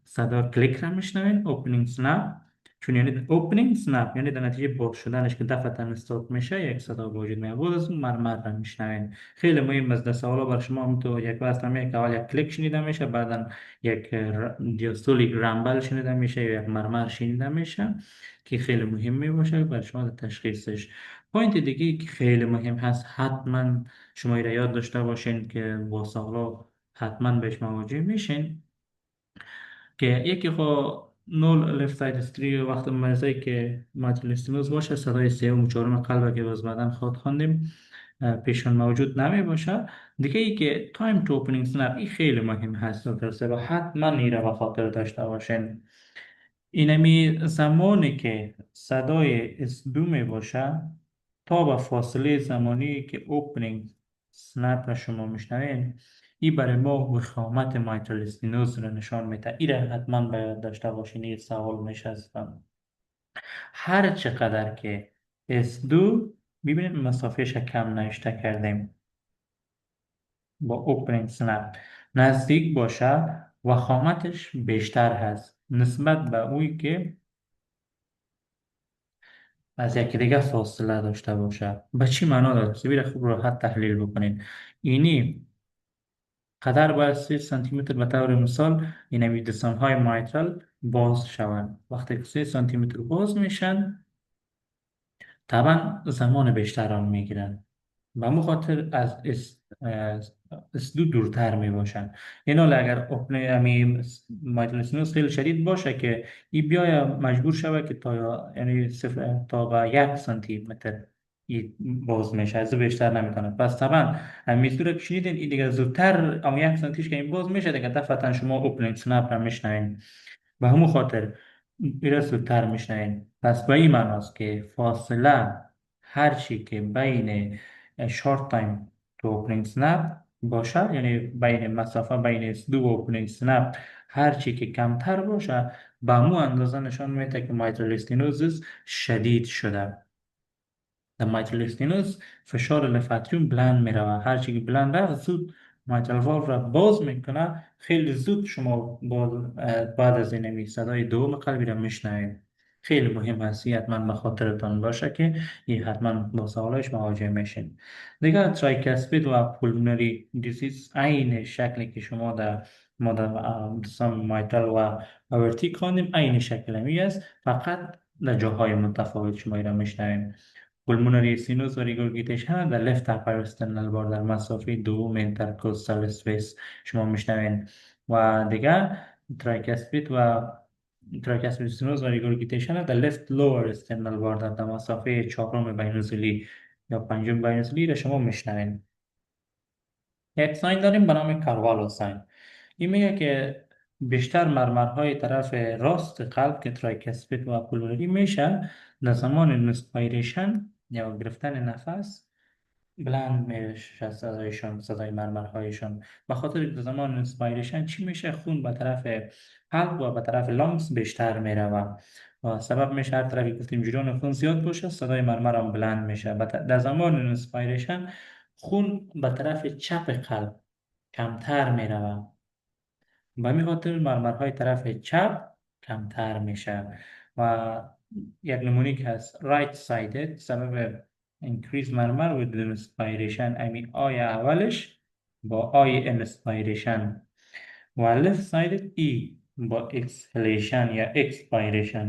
صدا کلیک را میشنوین، اوپنینگ سنپ. چون یعنی اوپنینگ سنپ، یعنی در نتیجه باز شدنش که دفعتا استارت میشه یک صدا به وجود میاد. بود از اون مرمر را میشنوین. خیلی مهم است در سوالا بر شما هم تو یک واسطه میگه که اول یک کلیک شنیده میشه، بعدا یک دیاستولیک رامبل شنیده میشه یا یک مرمر شنیده میشه که خیلی مهم می باشه بر شما در تشخیصش. پوینت دیگه ای که خیلی مهم هست، حتما شما را یاد داشته باشین که با سوالا حتما بهش مواجه میشین، که یکی خو نول لفت ساید استری وقت مرزایی که مایتل استینوز باشه، صدای سوم و چهارم قلب که باز بعدن خود خواندیم پیشون موجود نمی باشه. دیگه ای که تایم تو اوپنینگ سنپ این خیلی مهم هست و درسته و حتما ایره و خاطر داشته باشین. اینمی زمانی که صدای اسدو می باشه تا به فاصله زمانی که اوپنینگ سنپ را شما میشنوین، این برای ما وخامت مایتال استینوز را نشان میده. این را حتما باید داشته باشین. این سوال میشه هستم هر چقدر که اسدو، ببینید مسافهش کم نشته کردیم، با اوپنینگ سنپ نزدیک باشه وخامتش بیشتر هست نسبت به اوی که از یکی دیگه فاصله داشته باشه. به چی معنا داره؟ سبیل خوب راحت تحلیل بکنین. اینی قدر باید 3 سانتی متر به طور مثال این دستان های مایترال باز شوند. وقتی که 3 سانتی متر باز میشن طبعا زمان بیشتر آن میگیرن و مخاطر از اسدو دورتر می باشن. این حال اگر اپنه امی مایتلسینوس خیلی شدید باشه که ای بیای مجبور شوه که تا یعنی صفر تا به 1 سانتی متر ای باز میشه، از بیشتر نمیتونه. پس طبعا امی صورت که شنیدین ای دیگه زودتر اما 1 سانتیش که این باز میشه دیگه دفعتا شما اوپنینگ سنپ را میشنوین به همون خاطر ایره زودتر میشنوین. پس به این معناست که فاصله هرچی که بین شورت تایم تو اوپنینگ سنپ باشه، یعنی بین مسافه بین دو اوپنینگ سنپ هرچی که کمتر باشه به مو اندازه نشان میده که مایترال استینوزس شدید شده. در مایترال استینوز فشار لفاتریوم بلند میره، هرچی که بلند رفت زود مایترال والو را باز میکنه. خیلی زود شما بعد از این صدای دوم قلبی را میشنوید. خیلی مهم است حتما به خاطرتان باشه که این حتما با سوالش مواجه میشین. دیگه ترایکسپید و پولمونری دیزیز عین شکلی که شما در ما در دستان مایترال و آورتیک خواندیم عین شکل همی است، فقط در جاهای متفاوت شما را میشنوید. پولمونری سینوس و ریگورگیتیشن در لفت اپر استرنال بار در مسافه دوم اینترکوستال اسپیس شما میشنوین. و دیگه ترایکسپید و ترایکسپید سینوس و ریگورگیتیشن در لفت لور استرنال بار در مسافه چهارم بینوزیلی یا پنجم بینوزیلی را شما میشنوین. یک ساین داریم به نام کاروالو ساین. این میگه که بیشتر مرمرهای طرف راست قلب که ترایکسپید و پولمونری میشه در زمان اینسپایریشن یا گرفتن نفس بلند میشه صدایشون، صدای مرمرهایشون. به خاطر که زمان اینسپایریشن چی میشه؟ خون به طرف قلب و به طرف لانگز بیشتر میره و سبب میشه هر طرفی گفتیم جریان خون زیاد باشه صدای مرمر هم بلند میشه. در زمان اینسپایریشن خون به طرف چپ قلب کمتر میره و می خاطر مرمرهای طرف چپ کمتر میشه. و یک نمونه که هست right sided سبب increase مرمر with inspiration، امی آی اولش با آی inspiration، و left sided ای با exhalation یا expiration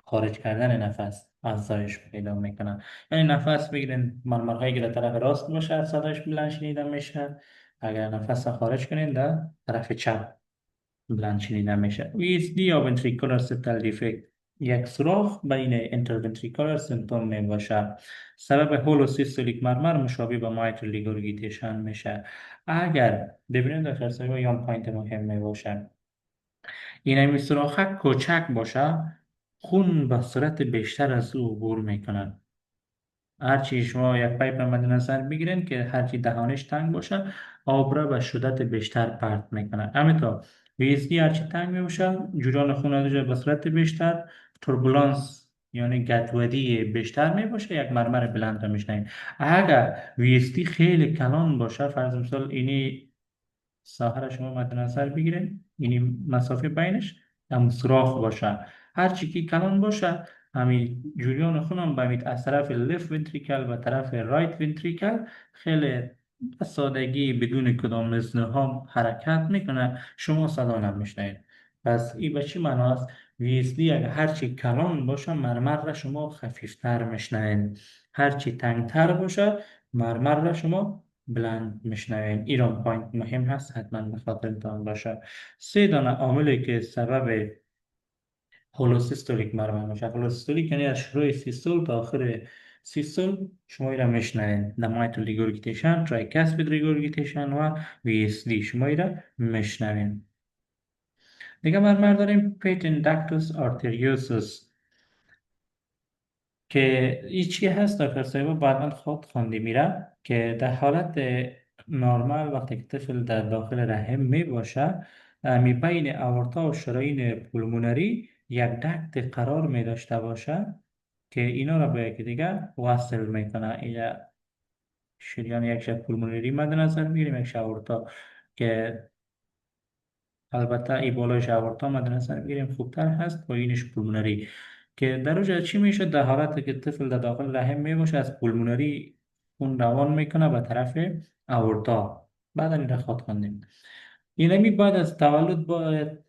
خارج کردن نفس افزایش پیدا میکنه. یعنی نفس بگیرین مرمرهایی که در طرف راست باشه صدایش بلند شنیده میشه، اگر نفس خارج کنین در طرف چپ بلند شنیده میشه. VSD یا ventricular septal defect یک سوراخ بین interventricular سیمپتوم می باشه. سبب هولوسیستولیک مرمر مشابه به مایترال ریگورگیتیشن میشه. اگر ببینید در صاحب یان پوینت مهم می باشه، این همی سوراخ کوچک باشه خون به صورت بیشتر از او عبور میکنه. هرچی شما یک پایپ مد نظر بگیرین که هرچی دهانش تنگ باشه آب را به شدت بیشتر پرت میکنه. همینطور ویزگی هرچی تنگ میشه جریان خون از به صورت بیشتر، توربولانس یعنی گدودی بیشتر میباشه، یک مرمر بلند را میشنین. اگر ویستی خیلی کلان باشه، فرض مثال اینی ساحه را شما مد نظر بگیرین، اینی مسافه بینش هم سوراخ باشه، هر چی که کلان باشه همین جریان خون هم به از طرف لفت ونتریکل و طرف رایت ونتریکل خیلی به سادگی بدون کدام ازدحام حرکت میکنه، شما صدا نمیشنید. پس این به چی معنی است؟ ویزلی اگر هرچی کلان باشه مرمر را شما خفیفتر میشنوید، هرچی تنگتر باشه مرمر را شما بلند میشنوید. ایران پوینت مهم هست، حتما به خاطرتان باشه. سه دانه عاملی که سبب هولوسیستولیک مرمر میشه. هولوسیستولیک یعنی از شروع سیستول تا آخر سیستول شما ایرا میشنوید. دمایتل ریگورگیتیشن، ترایکاسپید ریگورگیتیشن و وی اس دی شما ایرا میشنوید. دیگه مرمر داریم پیتن داکتوس آرتریوسوس که این چی هست دکتر صاحب بعدا خود خوانده میره که در حالت نرمال وقتی که طفل در داخل رحم می باشه می بین اورتا و شرايين پولمونری یک دکت قرار می داشته باشه که اینا را به یکی دیگه وصل میکنه. این شریان یک شب پولمونری مد نظر میگیریم، یک شب اورتا که البته ای بالایش آورتا مد نظر بگیریم خوبتر هست، پایینش پولمونری که در اوج چی میشه؟ در حالتی که طفل در داخل رحم می باشه از پولمونری خون روان میکنه به طرف آورتا. بعد این را خواهد خواندیم. اینمی بعد از تولد باید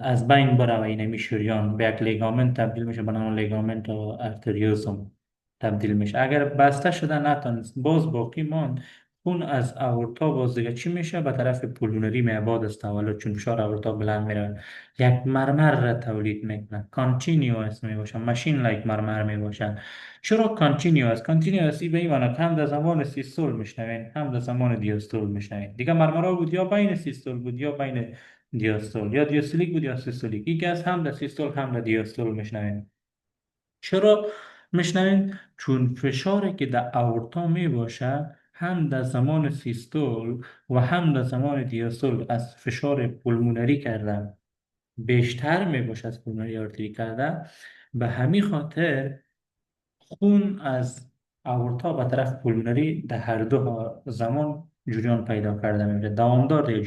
از بین بره و اینمی شریان به یک لیگامنت تبدیل میشه به نام لیگامنت و ارتریوسوم تبدیل میشه. اگر بسته شده نتونست باز باقی ماند، خون از اورتا باز دیگه چی میشه؟ به طرف پولمونری میباد از تولد، چون فشار اورتا بلند میره یک مرمر را تولید میکنه. کانتینیوس میباشه، ماشین لایک مرمر میباشه. چرا کانتینیوس؟ کانتینیوس به این معنی هم در زمان سیستول میشنوین هم در زمان دیاستول میشنوین. دیگه مرمرها بود یا بین سیستول بود یا بین دیاستول، یا دیاستولیک بود یا سیستولیک. یکی از هم در سیستول هم در دیاستول میشنوین. چرا میشنوین؟ چون فشاری که در اورتا می باشه هم در زمان سیستول و هم در زمان دیاستول از فشار پولمونری کردن بیشتر می باشه از پولمونری آرتری کردن. به همین خاطر خون از اورتا به طرف پولمونری در هر دو زمان جریان پیدا کرده میشه، دوامدار دیگه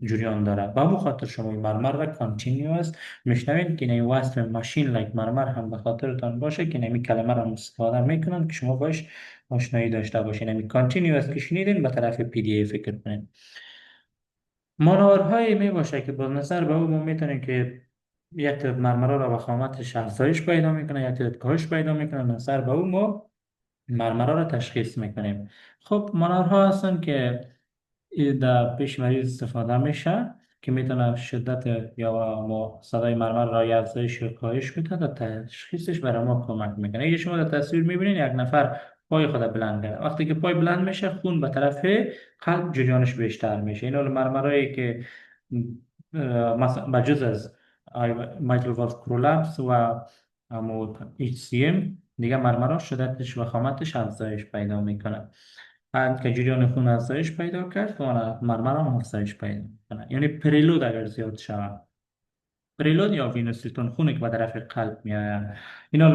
جریان داره. به همون خاطر شما این مرمر را کانتینیوس میشنوید که این وصف ماشین لایک مرمر هم به خاطرتان باشه که نمی کلمه را استفاده میکنن که شما باش آشنایی داشته باشین. نمی کانتینیوس که شنیدین به طرف پی دی ای فکر کنین. مانورهایی می باشه که با نظر به او ما میتونیم که یک تعداد مرمرها را به خامتش افزایش پیدا میکنه، یک تعداد کاهش پیدا میکنه. نظر به او ما مرمرها را تشخیص میکنیم. خب مانورها هستن که در پیش مریض استفاده میشه که میتونه شدت یا ما صدای مرمر را یا افزایش یا کاهش میده، در تشخیصش برای ما کمک میکنه. اگه شما در تصویر میبینید یک نفر پای خود بلند کرده، وقتی که پای بلند میشه خون به طرف قلب جریانش بیشتر میشه. این مرمرایی که مثلا بجز از mitral valve prolapse و همون HCM دیگه مرمرها شدتش و خامتش افزایش پیدا میکنه. بعد که جریان خون افزایش پیدا کرد و مرمر هم افزایش پیدا کنه. یعنی پریلود اگر زیاد شود، پریلود یا وینوسیتون خونی که به طرف قلب میآید. اینا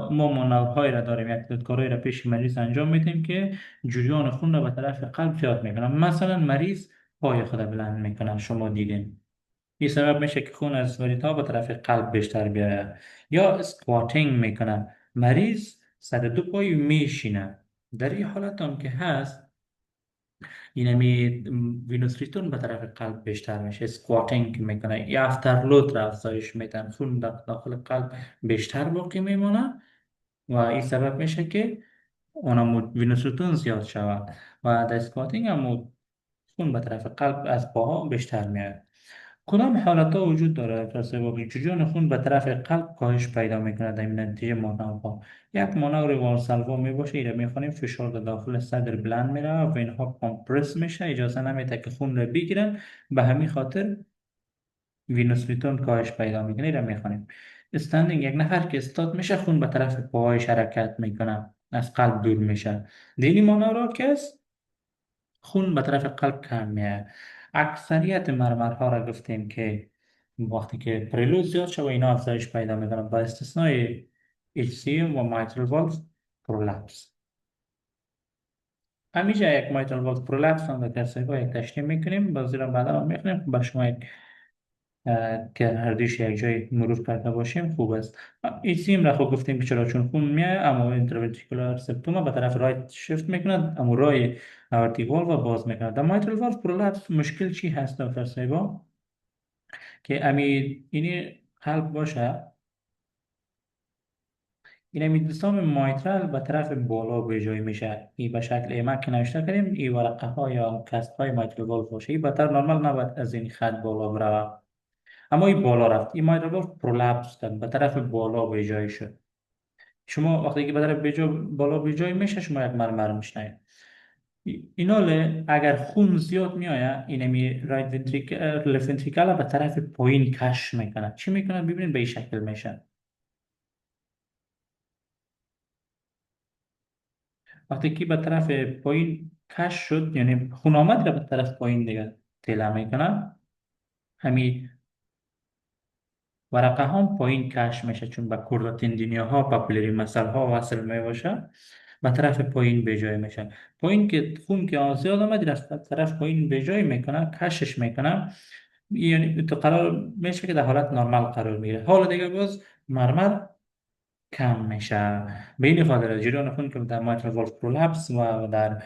ما مانورهای را داریم، یک کارهایی را پیش مریض انجام میدیم که جریان خون را به طرف قلب زیاد میکنه. مثلا مریض پای خود بلند میکنه، شما دیدین این سبب میشه که خون از وریدها به طرف قلب بیشتر بیاید. یا اسکواتینگ میکنه، مریض سر دو پای میشینه. در این حالت هم که هست اینمی وینوس ریتون به طرف قلب بیشتر میشه، اسکواتینگ میکنه یا افترلود را افزایش میدن، خون داخل قلب بیشتر باقی میمونه و این سبب میشه که اونم وینوس ریتون زیاد شود و در اسکواتینگ هم خون به طرف قلب از پاها بیشتر میاد. کدام حالت ها وجود داره که سبب جریان خون به طرف قلب کاهش پیدا میکنه؟ در این نتیجه مانورها یک مانور والسالوا می باشه، ایره میخوانیم فشار در داخل صدر بلند میره و اینها کمپرس میشه، اجازه نمیده که خون رو بگیرن. به همین خاطر وینوس ریتون کاهش پیدا میکنه، ایره میخوانیم. استندینگ یک نفر که استاد میشه خون به طرف پاهایش حرکت میکنه، از قلب دور میشه. دینی مانورها که است خون به طرف قلب کم میاد. اکثریت مرمرها را گفتیم که وقتی که پریلود زیاد شد و اینا افزایش پیدا میکنن با استثنای HCM و mitral valve prolapse. همیشه یک mitral valve prolapse هم در کسایی با یک تشریح میکنیم، بازی را بعدا هم میخونیم. با شما یک که هر دویش یک جای مرور کرده باشیم خوب است. ایسیم را خوب گفتیم که چرا چون خون میاد اما اینترونتریکولار سپتوم به طرف رایت شفت میکند اما رای آورتی والو باز میکند. در مایترال والو پرولپس مشکل چی هست دکتر سایبا؟ که امی اینی قلب باشه، این امی دستام مایترال به طرف بالا به جای میشه. این به شکل ایمک که نوشته کردیم این ورقه ها یا کست های مایترال والو باشه. این بهتر نرمال نباید از این خط بالا بره، اما این بالا رفت. این مایترال پرولپس کرد به طرف بالا به جای شد. شما وقتی که به طرف بالا به جای میشه شما یک مرمر میشنید. اینا اگر خون زیاد میآید اینمی رایت ونتریکل لفت ونتریکل به طرف پایین کش میکنه. چی میکنه؟ ببینید به این شکل میشه. وقتی که به طرف پایین کش شد یعنی خون آمد را به طرف پایین دیگه تیله میکنه. همین ورقه هم پایین کش میشه چون به کوردا تندینیا ها پاپیلری مسل ها وصل میباشه به طرف پایین به جای میشه. پایین که خون که زیاد آمد رفت به طرف پایین به جای میکنه کشش میکنه، یعنی تو قرار میشه که در حالت نرمال قرار میگیره. حالا دیگه باز مرمر کم میشه. به این خاطر جریان خون که در مایترال والف پرولپس و در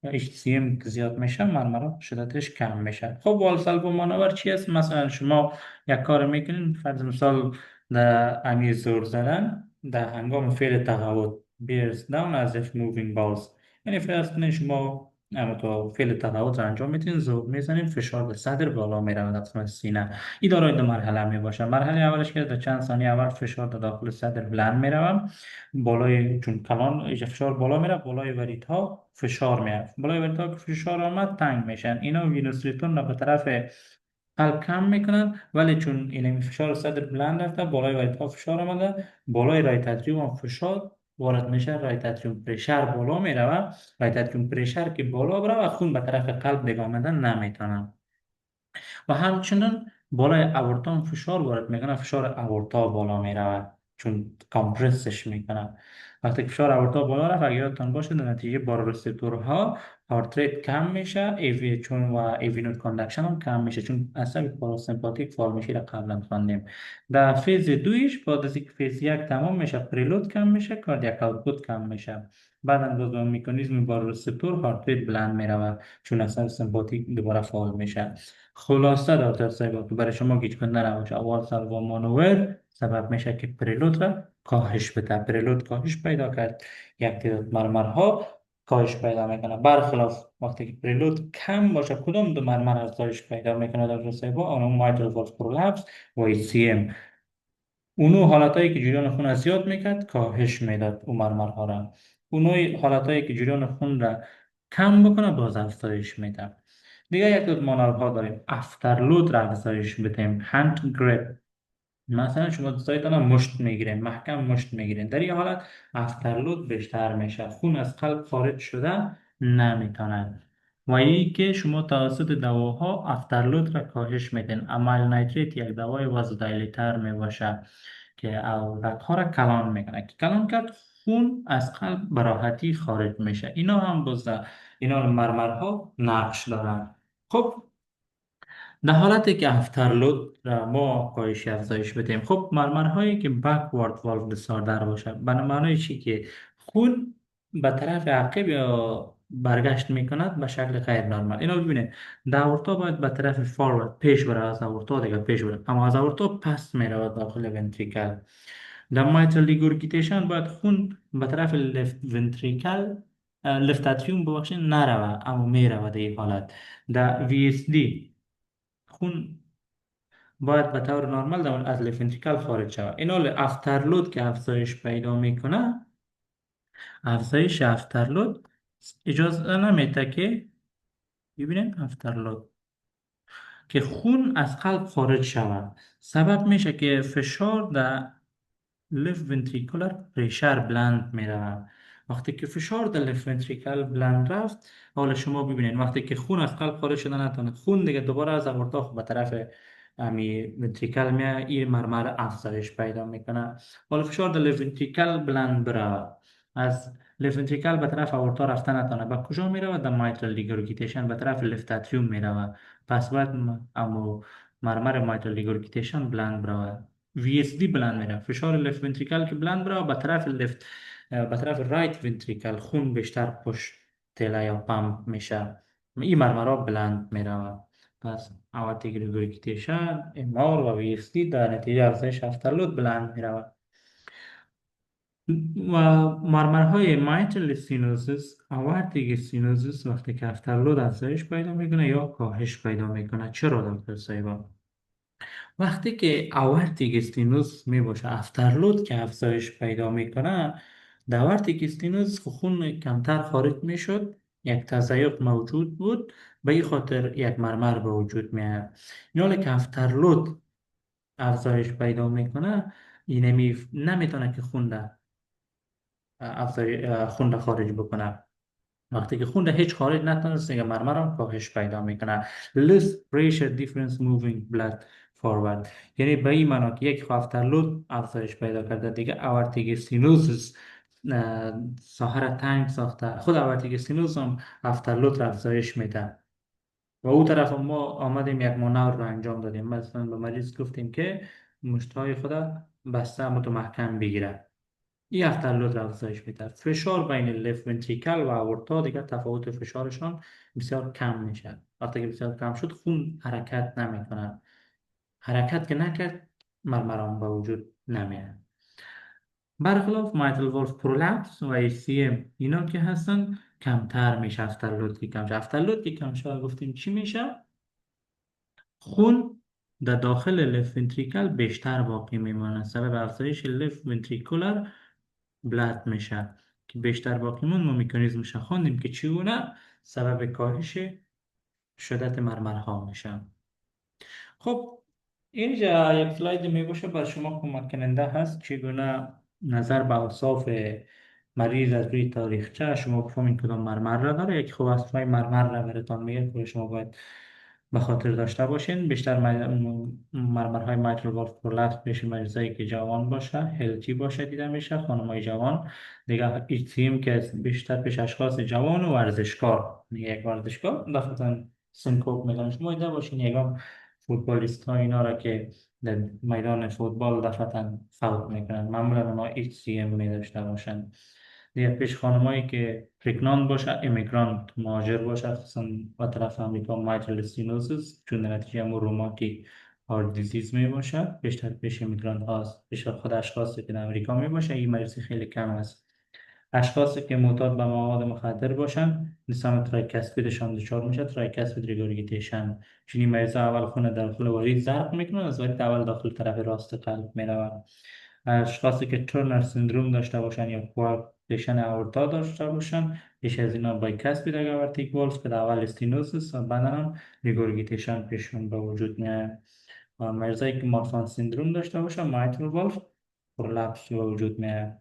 HCM که زیاد میشه مرمرا شدتش کم میشه. خب والسلب و مانور چی است؟ مثلا شما یک کار میکنین فرض مثال در امی زور زدن در هنگام فعل تقاعد bears down as if moving balls، یعنی فرض کنین شما اما تو فعل تقاعد را انجام میتین زور میزنین فشار به صدر بالا میره و قسمت سینه. این دارای دو مرحله می باشه. مرحله اولش که در چند ثانیه اول فشار در داخل صدر بلند میره، بالای چون کلان ایجا فشار بالا میره بالای وریدها فشار میاد. بالای وریدها که فشار آمد تنگ میشن. اینا وینوس ریتون را به طرف قلب کم میکنن، ولی چون این فشار صدر بلند رفته بالای وریدها فشار آمده بالای رایت اتریوم هم فشار وارد میشه. رایت اتریوم پرشر بالا میره و رایت اتریوم پرشر که بالا بره و خون به طرف قلب دیگه آمدن نمیتونه. و همچنین بالای اورتا هم فشار وارد میکنه. فشار اورتا بالا میره چون کامپرسش میکنه. وقتی که فشار اورتا بالا رفت اگر یادتان باشه در نتیجه بارورسپتورها هارت ریت کم میشه چون و ایوی کاندکشن هم کم میشه چون عصب پاراسمپاتیک فعال میشه را قبلا خواندیم. در فیز دویش بعد از اینکه فیز یک تمام میشه پریلود کم میشه کاردیاک اوتپوت کم میشه. بعد باز به مکانیزم بارورسپتور هارت ریت بلند میره چون عصب سمپاتیک دوباره فعال میشه. خلاصه دکتر صاحب که برای شما گیج کننده نباشه اول سلوا مانور سبب میشه که پریلود را کاهش بده. پریلود کاهش پیدا کرد یک تعداد مرمرها کاهش پیدا میکنه. برخلاف وقتی که پریلود کم باشه کدام دو مرمر افزایش پیدا میکنه دکتر صاحب؟ اونم مایترال والف پرولپس و HCM. اونو حالتایی که جریان خون زیاد میکرد کاهش میداد اون مرمرها را. اونو حالتایی که جریان خون را کم بکنه باز افزایش میده. دیگه یک دو مانورها داریم. افترلود را افزایش بدیم. هند گریپ، مثلا شما دستایتان مشت میگیرین محکم مشت میگیرین در این حالت افترلود بیشتر میشه خون از قلب خارج شده نمیتونه. و این که شما توسط دواها افترلود را کاهش میدین. امایل نایتریت یک دوای وازودایلیتر میباشه که عورت ها را کلان میکنه که کلان کرد خون از قلب به راحتی خارج میشه. اینا هم بازده اینا مرمرها نقش دارن. خب در حالتی که افترلود را ما کاهش افزایش بدیم خب مرمرهایی که بکوارد والو دیساردر باشه به معنای چی که خون به طرف عقب یا برگشت میکند به شکل غیر نرمال. اینا ببینید در اورتا باید به طرف فارورد پیش بره از اورتا دیگه پیش بره اما از اورتا پس میره داخل ونتریکل. در مایترال لیگورگیتیشن باید خون به طرف لفت ونتریکل لفت اتریوم ببخشید نروه اما میروه در این حالت. در وی اس دی خون باید به طور نرمال در از لفنتریکال خارج شود. اینا افترلود که افزایش پیدا میکنه افزایش افترلود اجازه نمیده که ببینید افترلود که خون از قلب خارج شود سبب میشه که فشار در left ventricular pressure بلند میره. وقتی که فشار در left ventricle بلند رفت حالا شما ببینید وقتی که خون از قلب خارج شده نتونه خون دیگه دوباره از اورتا به طرف امی ونتریکل میاد این مرمر افزایش پیدا میکنه. حالا فشار در left ventricle بلند بره از left ventricle به طرف اورتا رفته نتونه به کجا میره؟ در mitral regurgitation به طرف left atrium میره. پس باید اما مرمر مایترال ریگورگیتیشن بلند برای وی اس دی بلند میره. فشار لفت ونتریکل که بلند برای به طرف لفت به طرف رایت ونتریکل خون بیشتر پشت تله یا پمپ میشه، این مرمرها بلند میره. پس آورتیک ریگورگیتیشن ام آر و وی اس دی در نتیجه افزایش افترلود بلند میره. و مرمرهای مایترال استینوزیس، آورتیک استینوزیس وقتی که افترلود افزایش پیدا میکنه یا کاهش پیدا میکنه. چرا دکتر سایبان؟ وقتی که آورتیک استینوز می باشه افترلود که افزایش پیدا میکنه، در آورتیک استینوز خون کمتر خارج میشد، یک تضیق موجود بود، به این خاطر یک مرمر به وجود میاد. حالا که افترلود افزایش پیدا میکنه، این نمیتونه که خون را خارج بکنه. وقتی که خون را هیچ خارج نتونست، دیگه مرمر هم کاهش پیدا میکنه. less pressure difference moving blood forward، یعنی به این معنا که یک افترلود افزایش پیدا کرده، دیگه آورتیک استینوزس ساحه را تنگ ساخته، خود آورتیک استینوز هم افترلود را افزایش میده. و او طرف ما آمدیم یک مانور رو انجام دادیم، مثلا به مریض گفتیم که مشتهای خود بسته متمحکم بگیره، این اختلالات را افزایش میده. فشار بین لفت ونتریکل و اورتا دیگه تفاوت فشارشان بسیار کم میشه. وقتی که بسیار کم شد خون حرکت نمیکنه، حرکت که نکرد مرمران به وجود نمیاد. برخلاف مایتل ولف پرولپس و ACM اینا که هستن کمتر میشه افترلود که کم شه. افترلود که کم شه گفتیم چی میشه؟ خون در داخل لفت ونتریکل بیشتر باقی میمانه، سبب افزایش لفت ونتریکولر بلد میشه که بیشتر باقی مون. ما مکانیزمش خواندیم که چگونه سبب کاهش شدت مرمرها میشه. خب اینجا یک سلاید می باشه بر شما کمک کننده هست چگونه نظر به اوصاف مریض از روی تاریخچه شما بفهمید کدام مرمر را داره. یک خوب است مرمر را براتان میگه که شما باید به خاطر داشته باشین. بیشتر مرمرهای مایترال والف پرولپس پیش مریضایی که جوان باشه، هلتی باشه دیده میشه، خانمای جوان. دیگه ایچ که بیشتر پیش اشخاص جوان و ورزشکار، یک ورزشکار دفعتا سنکوب میدن. شما دیده باشین یکم فوتبالیست ها اینا را که در میدان فوتبال دفعتا فوت میکنن، معمولا اونا HCM می داشته باشن. دیگه پیش خانمایی که پرگنان باشه، امیگرانت مهاجر باشه، خصوصا و طرف امریکا، مایترال استینوزیس چون در نتیجه همون روماتیک هارت دیزیز می باشه، بیشتر پیش امیگرانت هاست، بیشتر خود اشخاصی که در امریکا می باشه. این مریضی خیلی کم است. اشخاصی که معتاد به مواد مخدر باشن نسبت تریکاسپیدشان دچار میشه، تریکاسپید ریگورگیتیشن. چون این مریضا اول خون داخل وری زرق میکنن، از وری اول داخل طرف راست قلب میرون. اشخاصی که تورنر سندروم داشته باشن یا کوارتیشن اورتا داشته باشن، پیش از اینا بایکاسپید آورتیک والف که اول استینوزیس و بعد هم ریگورگیتیشن پیشون به وجود میاد. مریضایی که مارفان سندروم داشته باشن، مایترال والف پرولپس به وجود میاد.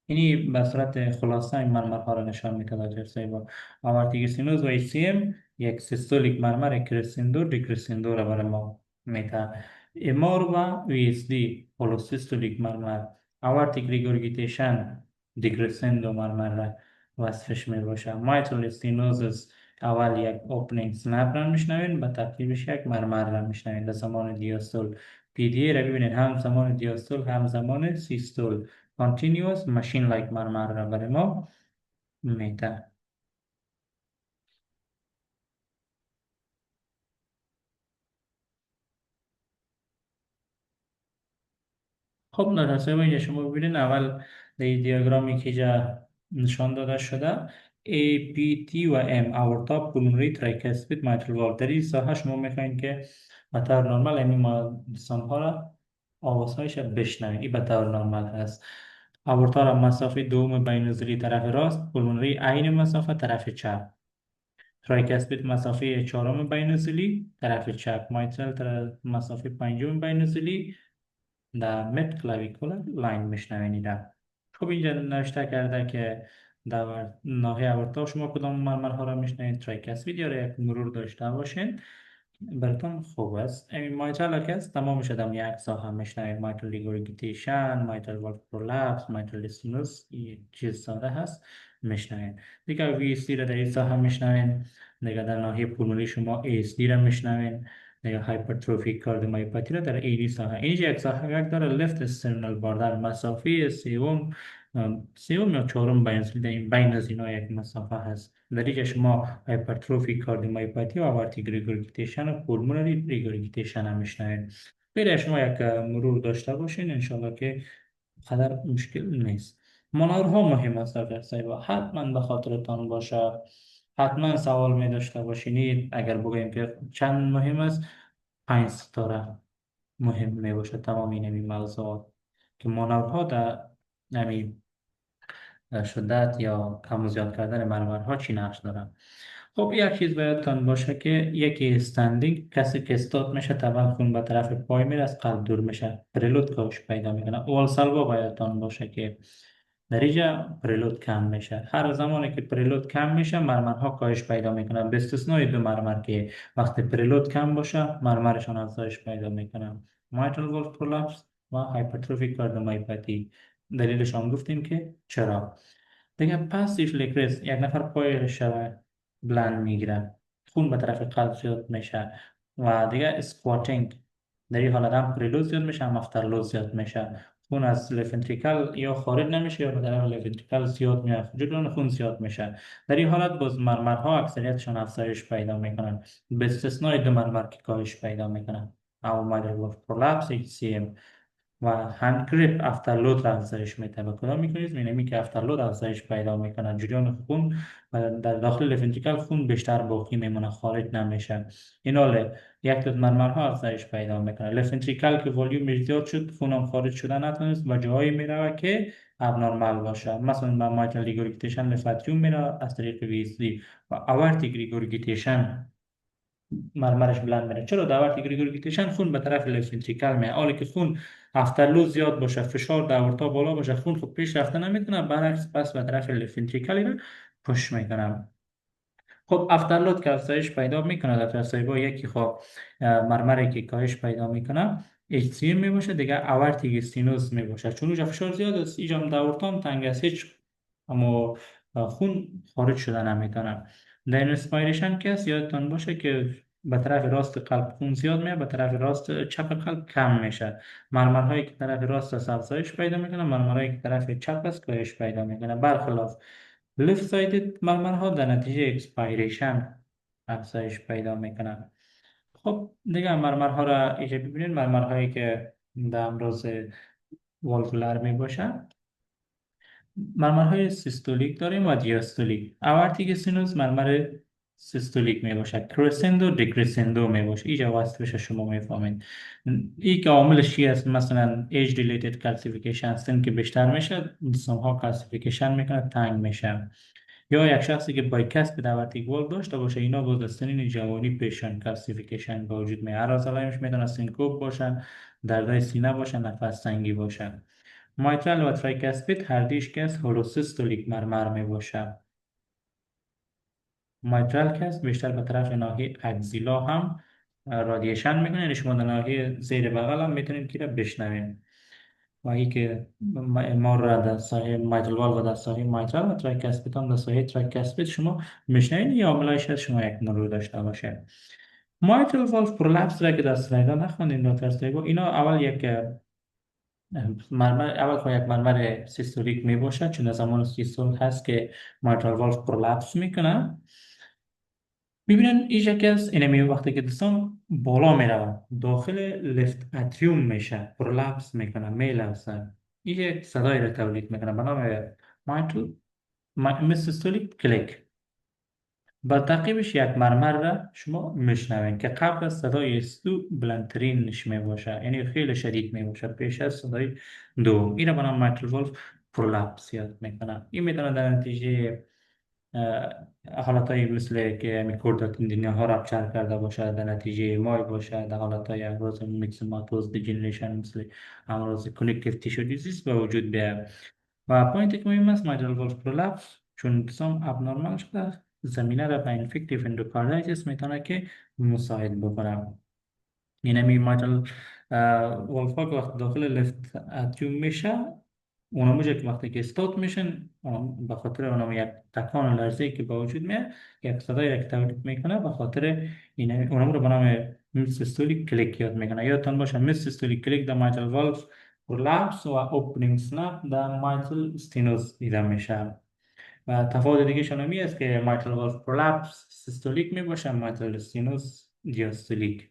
اینی به صورت خلاصه این مرمرها را نشان میده در با آورتیک سینوز و HCM. یک سیستولیک مرمر کرسندو دیکرسندو را برای ما میده. امار و VSD پولوسیستولیک مرمر، آورتیک ریگورگیتیشن دیکرسندو مرمر را وصفش می باشه. مایترال استینوزس اول یک اوپنینگ سنپ را میشنوین، به ترتیبش یک مرمر را میشنوین. در زمان دیاستول پی دی را ببینید، هم زمان دیاستول هم زمان سیستول continuous machine like مرمر را برای ما میده. خب نتاسه اینجا شما ببینید اول در این دیاگرامی که اینجا نشان داده شده A, P, T و M اورتا پولمونری تریکاسپید مایترال والف. در این ساحه شما میخواین که به طور نرمال این ما دستان ها را آوازهایش بشنوید. این به طور نرمال هست. اورتا را مسافه دوم بین‌نظری طرف راست، پولمونری عین مسافه طرف چپ، تریکاسپید مسافه چهارم بین‌نزلی طرف چپ، مایترال طرف مسافه پنجم بین‌نزلی در مد کلاویکولر لاین میشنوینید. خب اینجا نوشته کرده که در ناحیه اورتا شما کدام مرمرها را میشنوید. تریکاسپید یا یک مرور داشته باشین براتون خوب است. این مایترال که است تمام شده یک ساحه میشنوید. مایترال ریگورگیتیشن، مایترال والف پرولپس، مایترال استینوز، این چیز ساده هست میشنوید. دیگه وی اس دی را در این ساحه میشنوید. دیگه در ناحیه پولمونری شما ای اس دی را میشنوید. یا هایپرتروفی کاردیومایوپاتی را در ایدی ساحه اینجا یک ساحه داره لفت استرنال باردر مسافه سوم یا چهارم بین از اینا یک مسافه هست در اینجا شما هایپرتروفی کاردیومایوپاتی و آورتیک ریگورگیتیشن و پولمونری ریگورگیتیشن هم میشنوید غیر شما یک مرور داشته باشین انشالله که قدر مشکل نیست مانورها مهم است در سایبا حتما به خاطرتان باشه حتما سوال می داشته باشینید اگر بگوییم که چند مهم است 5 ستاره مهم می باشه تمام این موضوعات که مانورها در نمی شدت یا کم و زیاد کردن مرمرها چی نقش دارن خب یک چیز بایدتان باشه که یکی استندینگ کسی که استاد میشه طبعا خون به طرف پای میره از قلب دور میشه پرلود کاهش پیدا میکنه اول سالوا بایدتان باشه که در اینجا پرلود کم میشه هر زمانی که پرلود کم میشه مرمرها کاهش پیدا میکنه به استثنای دو مرمر که وقتی پرلود کم باشه مرمرشان افزایش پیدا میکنه مایترال والف پرولپس و هایپرتروفی کاردیومایوپاتی دلیلش هم گفتیم که چرا دیگه پسش لیکرز یک نفر پایش بلند میگیره خون به طرف قلب زیاد میشه و دیگه اسکواتینگ در این حالت هم پریلود زیاد میشه هم افترلود زیاد میشه خون از لفنتریکل یا خارج نمیشه یا به طرف لفنتریکل زیاد میاد جلون خون زیاد میشه در این حالت باز مرمرها اکثریتشون افزایش پیدا میکنن به استثنای دو مرمر که کاهش پیدا میکنن او مایدر پرولپس HCM و هند گریپ افترلود را افزایش میده به کدام میکنید می‌بینیم که افترلود افزایش پیدا میکنه جریان خون و در داخل لفنتریکل خون بیشتر باقی میمونه خارج نمیشه این حال یک دو مرمرها افزایش پیدا میکنه لفنتریکل که والیومش زیاد شد خون هم خارج شده نتونست و جایی میره که ابنرمال باشه مثلا با مایترال ریگورگیتیشن لفاتریوم میره از طریق ویزلی و آورتیک ریگورگیتیشن مرمرش بلند میره چرا دورت گریگوریتیشن خون به طرف لفت ونتریکل میاد حالی که خون افترلو زیاد باشه فشار در اورتا بالا باشه خون خب پیش رفته نمیتونه برعکس پس به طرف لفت ونتریکل رو پوش میکنه خب افترلود که افزایش پیدا میکنه در تصایبا یکی خب مرمری که کاهش پیدا میکنه HCM می باشه دیگه آورتیک استینوز می باشه چون اونجا فشار زیاد است اینجا هم دورتان تنگ است هیچ اما خون خارج شده نمیتونه در اینسپایریشن که است یادتان باشه که به طرف راست قلب خون زیاد میاد به طرف راست چپ قلب کم میشه مرمرهایی که طرف راست است افزایش پیدا میکنه مرمرهایی که طرف چپ است کاهش پیدا میکنه برخلاف لیفت سایدد مرمرها در نتیجه اکسپایریشن افزایش پیدا میکنن خب دیگه مرمرها را اینجا ببینید مرمرهایی که در امراض والوولر می باشن مرمرهای سیستولیک داریم و دیاستولیک آورتیک سینوس مرمر سیستولیک می باشد کرسندو دیکرسندو می باشه اینجا وصفش شما می فهمید این که عاملش چی است مثلا ایج ریلیتد کلسیفیکیشن سن که بیشتر میشه جسم ها کلسیفیکیشن میکنه تنگ میشه یا یک شخصی که بایکست به دعوت گل داشته باشه اینا باز از سنین جوانی پیشن کلسیفیکیشن با وجود می هر از علائمش میتونه سینکوپ باشن دردای سینه باشن نفس تنگی باشن مایترال و ترایکسپید هر دیش کس هولوسیستولیک مرمر می باشه مایترال کس بیشتر به طرف ناحیه اکزیلا هم رادیشن میکنه یعنی شما در ناحیه زیر بغل هم میتونید که را بشنوین و ای که ما را در ساحه مایترال و در ساحه مایترال و تراکسپیت هم در ساحه تراکسپیت شما میشنوید یا عاملایش از شما یک مرور داشته باشه مایترال والف پرولپس را که در سلاید نخوندین دکتر سیبو اینا اول یک مرمر اول خب یک مرمر سیستولیک می باشد چون زمان سیستول هست که مایترال والف پرولپس میکنه میبینن اینجا که از اینمی وقتی که دستان بالا میره داخل لفت اتریوم میشه پرولپس میکنه میلرزه این یک صدای را تولید میکنه به نام مایترال سیستولیک کلیک با تعقیبش یک مرمر را شما میشنوین که قبل از صدای استو بلندترینش می باشه یعنی خیلی شدید می باشه پیش از صدای دوم این را به نام مایترال والف پرولپس یاد میکنه این میتونه در نتیجه حالتهای مثل که میکرد تندینه ها رپچر کرده باشه در نتیجه مای باشه در حالتهای امراض میکسوماتوز دیجنریشن مثل امراض کنکتیو تیشو دیزیز به وجود بیاد و پوینتی که مهم است مایترال والف پرولپس چون سم ابنورمال شده زمینه را به انفکتیو اندوکاردایتیس میتونه که مساعد بکنه اینمی مایترال والف ها که وقت داخل لفت اتریوم میشه اونا موجه که وقتی که استارت میشن به خاطر اونم یک تکان و لرزه که با وجود میاد یک صدای را که تولید میکنه به خاطر این اونم رو به نام سیستولیک کلیک یاد میکنه. یادتان باشه میس سیستولیک کلیک در مایتل والف پرولپس و اوپنینگ سنپ در مایتل استینوس دیده میشه. و تفاوت دیگه شون می است که مایتل والف پرولپس سیستولیک می باشه، مایتل استینوس دیاستولیک.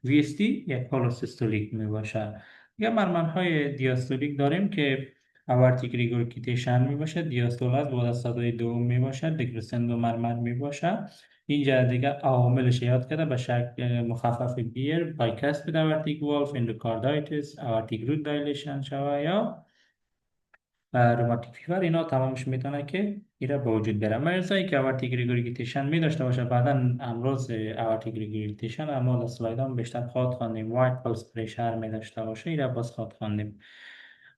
VST یک پولوسیستولیک می باشه. یا مرمرهای دیاستولیک داریم که آورتیک ریگورکیتیشن می باشه، دیاستول از بعد از صدای دوم می باشه، دکرسندو مرمر می باشه. اینجا دیگه عواملش یاد کرده به شکل مخفف بیر، بایکاست آورتیک والف، اندوکاردایتس، آورتیک رود دایلیشن شوه یا روماتیک فیور. اینا تمامش میتونه که ایره به وجود بیاره. مرزایی که آورتیک ریگورگیتیشن می داشته باشه، بعدا امروز آورتیک ریگورگیتیشن اما اسلاید هم بیشتر خواد خواندیم. وایت پلس پریشر می داشته باشه، ایره باز خواد خواندیم.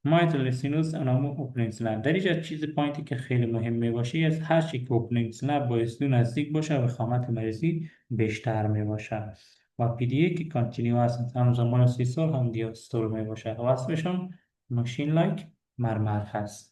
مایتل سینوس انامو اوپنینگ سلب. در اینجا چیز پوینتی که خیلی مهم می باشه است هر چی که اوپنینگ سلب با استو نزدیک باشه و خامت مریضی بیشتر می باشه. و پی دی ای که کانتینیو هست هم زمان 30 سال هم دیاستول می باشه و اسمشون ماشین لایک مرمر هست.